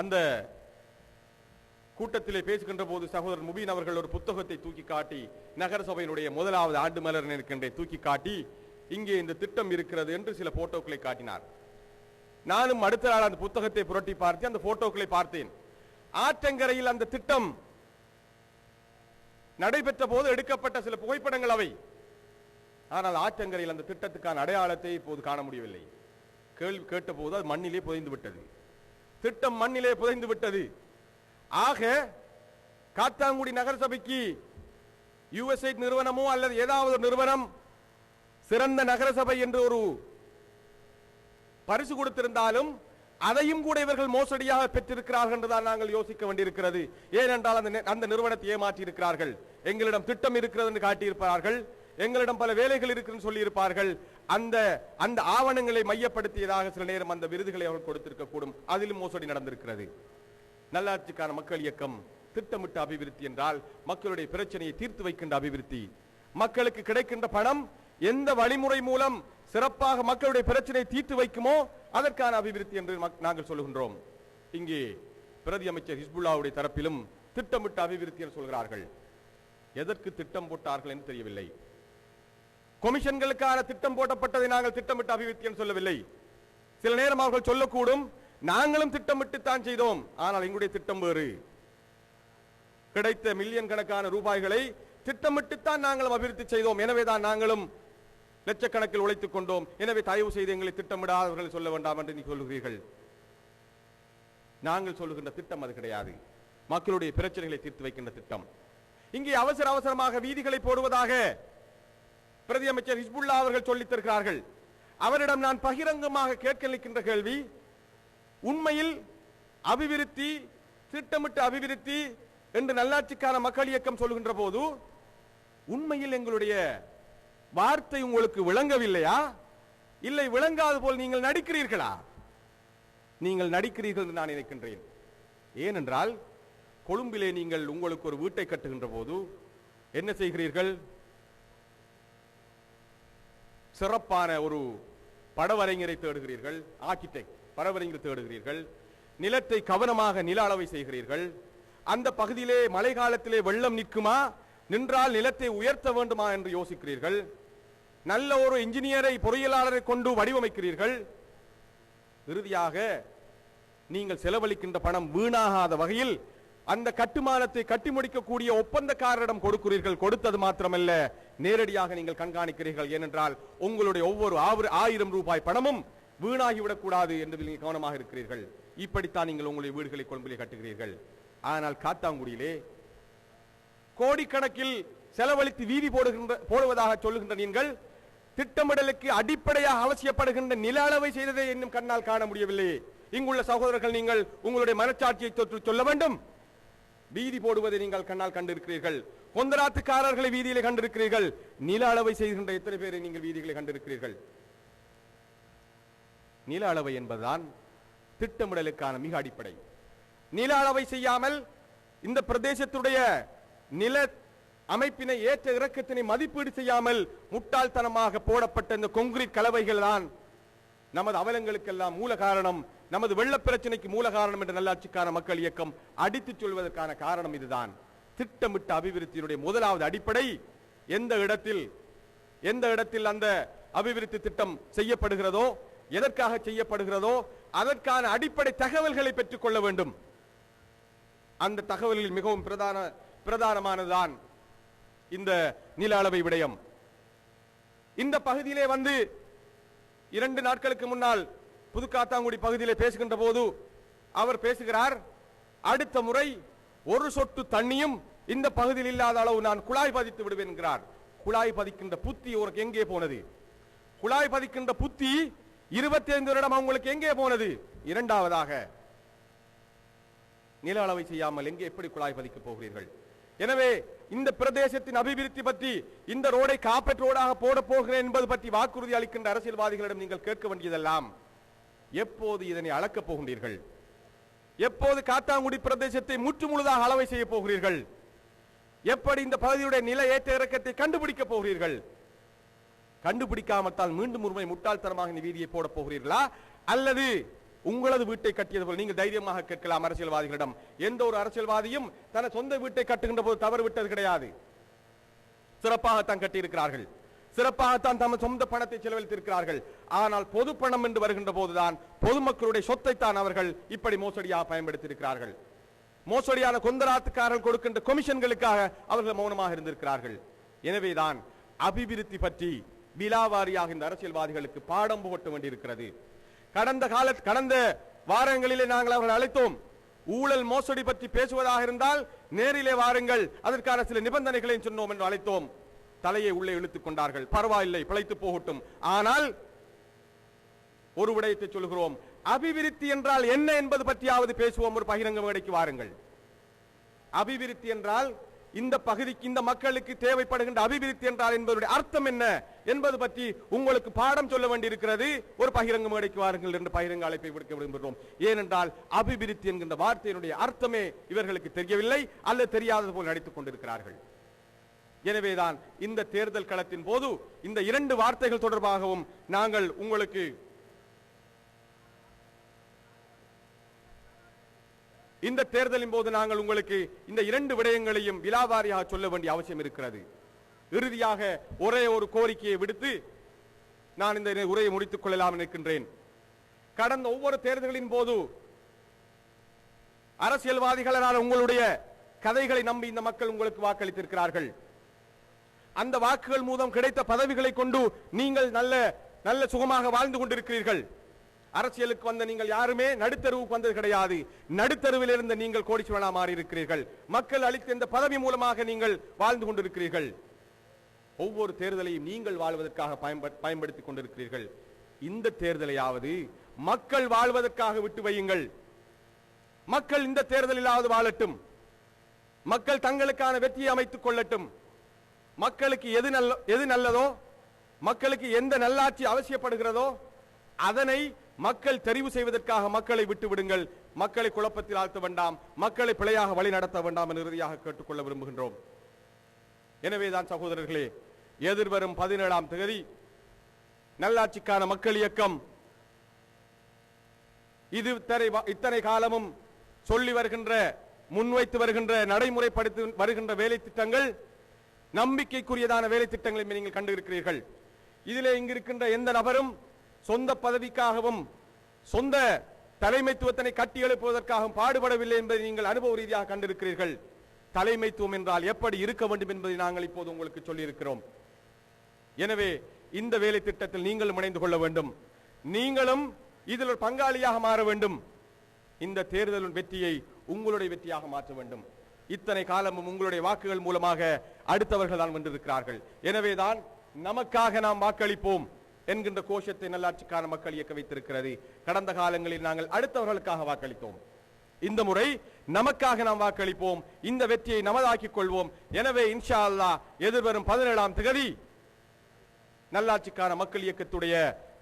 அந்த கூட்டத்திலே பேசுகின்ற போது சகோதரர் முபீன் அவர்கள் ஒரு புத்தகத்தை தூக்கி காட்டி, நகரசபையினுடைய முதலாவது ஆண்டு மலர் இருக்கின்ற தூக்கி காட்டி, இங்கே இந்த திட்டம் இருக்கிறது என்று சில போட்டோக்களை காட்டினார். நானும் அடுத்த நாள் அந்த புத்தகத்தை புரட்டி பார்த்து அந்த போட்டோக்களை பார்த்தேன். ஆற்றங்கரையில் அந்த திட்டம் நடைபெற்ற போது எடுக்கப்பட்ட சில புகைப்படங்கள் அவை. ஆனால் ஆற்றங்கரையில் அந்த திட்டத்துக்கான அடையாளத்தை இப்போது காண முடியவில்லை. கேள்வி கேட்ட போது அது மண்ணிலே புதைந்து விட்டது. திட்டம் மண்ணிலே புதைந்து விட்டது. ஆக காத்தாங்குடி நகரசபைக்கு யுஎஸ்ஐ நிறுவனமோ அல்லது ஏதாவது ஒரு நிறுவனம் சிறந்த நகரசபை என்று ஒரு பரிசு கொடுத்திருந்தாலும் அதையும் கூட இவர்கள் மோசடியாக பெற்றிருக்கிறார்கள் என்றுதான் நாங்கள் யோசிக்க வேண்டியிருக்கிறது. ஏனென்றால் அந்த நிறுவனத்தை ஏமாற்றி இருக்கிறார்கள். எங்களிடம் திட்டம் இருக்கிறது என்று காட்டியிருப்பார்கள், எங்களிடம் பல வேலைகள் இருக்குன்னு சொல்லி இருப்பார்கள். அந்த ஆவணங்களை மையப்படுத்தியதாக சில நேரம் அந்த விருதுகளை அவர்கள் கொடுத்திருக்க கூடும். அதிலும் மோசடி நடந்திருக்கிறது. நல்லாட்சிக்கான மக்கள் இயக்கம் திட்டமிட்ட அபிவிருத்தி என்றால் மக்களுடைய பிரச்சனையை தீர்த்து வைக்கின்ற அபிவிருத்தி. மக்களுக்கு கிடைக்கின்ற பணம் எந்த வழிமுறை மூலம் சிறப்பாக மக்களுடைய பிரச்சனையை தீர்த்து வைக்குமோ அதற்கான அபிவிருத்தி என்று நாங்கள் சொல்லுகின்றோம். இங்கே பிரதி அமைச்சர் ஹிஸ்புல்லாவுடைய தரப்பிலும் திட்டமிட்ட அபிவிருத்தி என்று சொல்கிறார்கள். எதற்கு திட்டம் போட்டார்கள் என்று தெரியவில்லை. கொமிஷன்களுக்கான திட்டம் போடப்பட்டதை நாங்கள் திட்டமிட்ட அபிவிருத்தி என்று சொல்லவில்லை. சில நேரம் அவர்கள் சொல்லக்கூடும், நாங்களும் திட்டமிட்டு தான் செய்தோம், ஆனால் எங்களுடைய திட்டம் வேறு. கிடைத்த மில்லியன் கணக்கான ரூபாய்களை திட்டமிட்டு தான் நாங்களும் அபிவிருத்தி செய்தோம். எனவேதான் நாங்களும் லட்சக்கணக்கில் உழைத்துக் கொண்டோம். எனவே தயவு செய்து எங்களை திட்டமிடாதவர்கள் சொல்ல வேண்டாம் என்று நீ சொல்லுகிறீர்கள். நாங்கள் சொல்லுகின்ற திட்டம் அது கிடையாது. மக்களுடைய பிரச்சனைகளை தீர்த்து வைக்கின்ற திட்டம். இங்கே அவசர அவசரமாக வீதிகளை போடுவதாக பிரதி அமைச்சர் ஹிஸ்புல்லா அவர்கள் சொல்லித் தருகிறார்கள். அவரிடம் நான் பகிரங்கமாக கேட்க நிற்கின்ற கேள்வி, உண்மையில் அபிவிருத்தி, திட்டமிட்ட அபிவிருத்தி என்று நல்லாட்சிக்கான மக்கள் இயக்கம் சொல்கின்ற போது உண்மையில் எங்களுடைய வார்த்தை உங்களுக்கு விளங்கவில்லையா? இல்லை விளங்காது போல் நீங்கள் நடிக்கிறீர்களா? நீங்கள் நடிக்கிறீர்கள் என்று நான் நினைக்கின்றேன். ஏனென்றால் கொழும்பிலே நீங்கள் உங்களுக்கு ஒரு வீட்டை கட்டுகின்ற போது என்ன செய்கிறீர்கள்? சிறப்பான ஒரு படவரைஞரை தேடுகிறீர்கள், ஆர்கிடெக்ட் படவரைஞரை தேடுகிறீர்கள். நிலத்தை கவனமாக நில அளவை செய்கிறீர்கள். அந்த பகுதியிலே மழை காலத்திலே வெள்ளம் நிற்குமா, நின்றால் நிலத்தை உயர்த்த வேண்டுமா என்று யோசிக்கிறீர்கள். நல்ல ஒரு இன்ஜினியரை, பொறியியலாளரை கொண்டு வடிவமைக்கிறீர்கள். இறுதியாக நீங்கள் செலவழிக்கின்ற பணம் வீணாகாத வகையில் அந்த கட்டுமானத்தை கட்டி முடிக்கக்கூடிய ஒப்பந்தக்காரரிடம் கொடுக்கிறீர்கள். கொடுத்தது மாத்திரமல்ல, நேரடியாக நீங்கள் கண்காணிக்கிறீர்கள். ஏனென்றால் உங்களுடைய ஒவ்வொரு 1000 ரூபாய் பணமும் வீணாகிவிடக் கூடாது என்று நீங்கள் கவனமாக இருக்கிறீர்கள். இப்படித்தான் நீங்கள் உங்களுடைய வீடுகளை கொழும்பிலே கட்டுகிறீர்கள். ஆனால் காத்தாங்குடியிலே கோடிக்கணக்கில் செலவழித்து வீதி போடுவதாக சொல்லுகின்ற நீங்கள் திட்டமிடலுக்கு அடிப்படையாக அவசியப்படுகின்ற நில அளவை செய்ததை இன்னும் கண்ணால் காண முடியவில்லை. இங்குள்ள சகோதரர்கள், நீங்கள் உங்களுடைய மனச்சாட்சியை தொற்று சொல்ல வேண்டும். வீதி போடுவதை நீங்கள் கண்ணால் கண்டிருக்கிறீர்கள். கொந்தராத்துக்காரர்களை வீதியிலே கண்டிருக்கிறீர்கள். நில அளவை செய்கின்ற எத்தனை பேரை நீங்கள் வீதிகளை கண்டிருக்கிறீர்கள்? நில அளவை என்பதுதான் திட்டமிடலுக்கான மிக அடிப்படை. நில அளவை செய்யாமல் இந்த பிரதேசத்துடைய நில அமைப்பினை, ஏற்ற இறக்கத்தினை மதிப்பீடு செய்யாமல் முட்டாள்தனமாக போடப்பட்ட இந்த கொங்கிரீட் கலவைகள் தான் நமது அவலங்களுக்கெல்லாம் மூல காரணம், நமது வெள்ள பிரச்சனைக்கு மூல காரணம் என்று நல்லாட்சிக்கான மக்கள் இயக்கம் அடித்துச் சொல்வதற்கான காரணம் இதுதான். திட்டமிட்ட அபிவிருத்தியினுடைய முதலாவது அடிப்படை எந்த இடத்தில் அந்த அபிவிருத்தி திட்டம் செய்யப்படுகிறதோ, எதற்காக செய்யப்படுகிறதோ அதற்கான அடிப்படை தகவல்களை பெற்றுக் கொள்ள வேண்டும். அந்த தகவல்களில் மிகவும் பிரதானமானதுதான் இந்த நில அளவை விடயம். இந்த பகுதியிலே வந்து 2 நாட்களுக்கு முன்னால் புதுக்காத்தாங்குடி பகுதியிலே பேசுகின்ற போது அவர் பேசுகிறார், அடுத்த முறை ஒரு சொட்டு தண்ணியும் இந்த பகுதியில் இல்லாத அளவு நான் குழாய் பதித்து விடுவேன் என்கிறார். குழாய் பதிக்கின்ற புத்தி உனக்கு எங்கே போனது? குழாய் பதிக்கின்ற புத்தி 25 வருடம் அவங்களுக்கு எங்கே போனது? இரண்டாவதாக, நில அளவை செய்யாமல் எங்கே எப்படி குழாய் பதிக்க போகிறீர்கள்? எனவே இந்த பிரதேசத்தின் அபிவிருத்தி பற்றி இந்த ரோடை காப்பெட் ரோடாக போட போகிறேன் என்பது பற்றி வாக்குறுதி அளிக்கின்ற அரசியல்வாதிகளிடம் நீங்கள் கேட்க வேண்டியதெல்லாம், எப்போது இதனை அளக்கப் போகின்றீர்கள்? எப்போது காத்தாங்குடி பிரதேசத்தை முற்றுமுழுதாக அளவை செய்ய போகிறீர்கள்? எப்படி இந்த பகுதியுடைய நில ஏற்ற இறக்கத்தை கண்டுபிடிக்க போகிறீர்கள்? கண்டுபிடிக்காமத்தால் மீண்டும் ஒருமுறை முட்டாள்தனமாக இந்த வீதியை போட போகிறீர்களா? அல்லது உங்களது வீட்டை கட்டியது போல் நீங்கள் தைரியமாக கேட்கலாம் அரசியல்வாதிகளிடம். எந்த ஒரு அரசியல்வாதியும் தன சொந்த வீட்டை கட்டுகின்ற போது தவறு விட்டது கிடையாது. சிறப்பாகத்தான் கட்டியிருக்கிறார்கள், சிறப்பாகத்தான் தமது சொந்த பணத்தை செலவழித்திருக்கிறார்கள். ஆனால் பொது பணம் என்று வருகின்ற போதுதான் பொதுமக்களுடைய சொத்தைத்தான் அவர்கள் இப்படி மோசடியாக பயன்படுத்தியிருக்கிறார்கள். மோசடியான கொந்தராத்துக்காரர்கள் கொடுக்கின்ற கமிஷன்களுக்காக அவர்கள் மௌனமாக இருந்திருக்கிறார்கள். எனவேதான் அபிவிருத்தி பற்றி விலாவாரியாக இந்த அரசியல்வாதிகளுக்கு பாடம் புகட்ட வேண்டியிருக்கிறது. கடந்த வாரங்களிலே நாங்கள் அவர்கள் அழைத்தோம். ஊழல் மோசடி பற்றி பேசுவதாக இருந்தால் நேரிலே வாருங்கள், அதற்கான சில நிபந்தனைகளை சொன்னோம் என்று அழைத்தோம். தலையை உள்ளே இழுத்துக் கொண்டார்கள். பரவாயில்லை, பிழைத்து போகட்டும். ஆனால் ஒரு விடயத்தை சொல்கிறோம், அபிவிருத்தி என்றால் என்ன என்பது பற்றியாவது பேசுவோம். ஒரு பகிரங்க மேடைக்கு வாருங்கள். அபிவிருத்தி என்றால் இந்த பகுதிக்கு, இந்த மக்களுக்கு தேவைப்படுகின்ற அபிவிருத்தி என்றால் என்பதுடைய அர்த்தம் என்ன என்பது பற்றி உங்களுக்கு பாடம் சொல்ல வேண்டியிருக்கிறது. ஒரு பகிரங்க மேடைக்கு வாருங்கள் என்று பகிரங்க அழைப்பை விடுக்க விரும்புகிறோம். ஏனென்றால் அபிவிருத்தி என்கின்ற வார்த்தையினுடைய அர்த்தமே இவர்களுக்கு தெரியவில்லை, அல்லது தெரியாதது போல் நடித்துக் கொண்டிருக்கிறார்கள். எனவேதான் இந்த தேர்தல் களத்தின் போது இந்த இரண்டு வார்த்தைகள் தொடர்பாகவும் நாங்கள் உங்களுக்கு இந்த தேர்தலின் போது நாங்கள் உங்களுக்கு இந்த இரண்டு விடயங்களையும் விலாவாரியாக சொல்ல வேண்டிய அவசியம் இருக்கிறது. இறுதியாக ஒரே ஒரு கோரிக்கையை விடுத்து நான் இந்த உரையை முடித்துக் கொள்ளலாம் நினைக்கின்றேன். கடந்த ஒவ்வொரு தேர்தலின் போது அரசியல்வாதிகளால் உங்களுடைய கதைகளை நம்பி இந்த மக்கள் உங்களுக்கு வாக்களித்திருக்கிறார்கள். அந்த வாக்குகள் மூலம் கிடைத்த பதவிகளை கொண்டு நீங்கள் நல்ல சுகமாக வாழ்ந்து கொண்டிருக்கிறீர்கள். அரசியலுக்கு வந்த நீங்கள் யாருமே நடுத்தருவுக்கு வந்தது கிடையாது. நடுத்தருவில் இருந்து நீங்கள் கோடீஸ்வரனாக மாறி இருக்கிறீர்கள். மக்கள் அளித்த இந்த பதவி மூலமாக நீங்கள் வாழ்ந்து கொண்டிருக்கிறீர்கள். ஒவ்வொரு தேர்தலையும் நீங்கள் வாழ்வதற்காக பயன்படுத்திக் கொண்டிருக்கிறீர்கள். இந்த தேர்தலையாவது மக்கள் வாழ்வதற்காக விட்டு வையுங்கள். மக்கள் இந்த தேர்தலிலாவது வாழட்டும். மக்கள் தங்களுக்கான வெற்றியை அமைத்துக் கொள்ளட்டும். மக்களுக்கு எது நல்லதோ, மக்களுக்கு எந்த நல்லாட்சி அவசியப்படுகிறதோ அதனை மக்கள் தெரிவு செய்வதற்காக மக்களை விட்டு விடுங்கள். மக்களை குழப்பத்தில் ஆழ்த்த வேண்டாம், மக்களை பிழையாக வழி நடத்த வேண்டாம் என்று இறுதியாக கேட்டுக்கொள்ள விரும்புகின்றோம். எனவேதான் சகோதரர்களே, எதிர்வரும் 17ஆம் தேதி நல்லாட்சிக்கான மக்கள் இயக்கம் இது இத்தனை காலமும் சொல்லி வருகின்ற, முன்வைத்து வருகின்ற, நடைமுறைப்படுத்தி வருகின்ற வேலை திட்டங்கள் நம்பிக்கைக்குரியதான வேலை திட்டங்களை நீங்கள் கண்டிருக்கிறீர்கள். இதிலே இங்கிருக்கின்ற எந்த நபரும் சொந்த பதவிக்காகவும் சொந்த தலைமைத்துவத்தினை கட்டி எழுப்புவதற்காகவும் பாடுபடவில்லை என்பதை நீங்கள் அனுபவ ரீதியாக கண்டிருக்கிறீர்கள். தலைமைத்துவம் என்றால் எப்படி இருக்க வேண்டும் என்பதை நாங்கள் இப்போது உங்களுக்கு சொல்லியிருக்கிறோம். எனவே இந்த வேலை திட்டத்தில் நீங்களும் இணைந்து கொள்ள வேண்டும். நீங்களும் இதில் ஒரு பங்காளியாக மாற வேண்டும். இந்த தேர்தலின் வெற்றியை உங்களுடைய வெற்றியாக மாற்ற வேண்டும். இத்தனை காலமும் உங்களுடைய வாக்குகள் மூலமாக அடுத்தவர்கள் தான் வென்றிருக்கிறார்கள். எனவேதான் நமக்காக நாம் வாக்களிப்போம் என்கின்ற கோஷத்தை நல்லாட்சிக்கான மக்கள் இயக்க வைத்திருக்கிறது. கடந்த காலங்களில் நாங்கள் அடுத்தவர்களுக்காக வாக்களித்தோம். இந்த முறை நமக்காக நாம் வாக்களிப்போம். இந்த வெற்றியை நமதாக்கிக் கொள்வோம். எனவே இன்ஷா அல்லாஹ் எதிர்வரும் 17ஆம் தேதி நல்லாட்சிக்கான மக்கள் இயக்கத்துடைய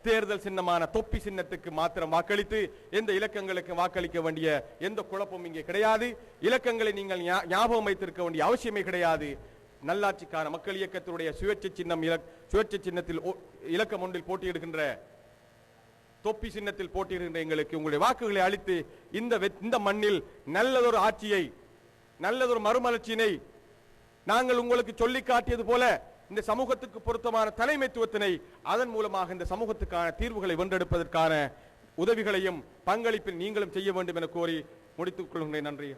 தேர்தல் சின்னமான தொப்பி சின்னத்துக்கு மாத்திரம் வாக்களித்து எந்த இலக்கங்களுக்கு வாக்களிக்க வேண்டிய எந்த குழப்பமும் இங்கே கிடையாது. இலக்கங்களை நீங்கள் ஞாபகம் வைத்திருக்க வேண்டிய அவசியமே கிடையாது. நல்லாட்சிக்கான மக்கள் இயக்கத்தினுடைய சுயேட்சை சின்னத்தில் இலக்கம் ஒன்றில் போட்டியிடுகின்ற தொப்பி சின்னத்தில் போட்டியிடுகின்ற எங்களுக்கு உங்களுடைய வாக்குகளை அளித்து இந்த மண்ணில் நல்லதொரு ஆட்சியை, நல்லதொரு மறுமலர்ச்சியினை நாங்கள் உங்களுக்கு சொல்லி காட்டியது போல இந்த சமூகத்துக்கு பொருத்தமான தலைமைத்துவத்தினை அதன் மூலமாக இந்த சமூகத்துக்கான தீர்வுகளை வென்றெடுப்பதற்கான உதவிகளையும் பங்களிப்பில் நீங்களும் செய்ய வேண்டும் என கோரி முடித்துக் கொள்கின்றேன். நன்றி.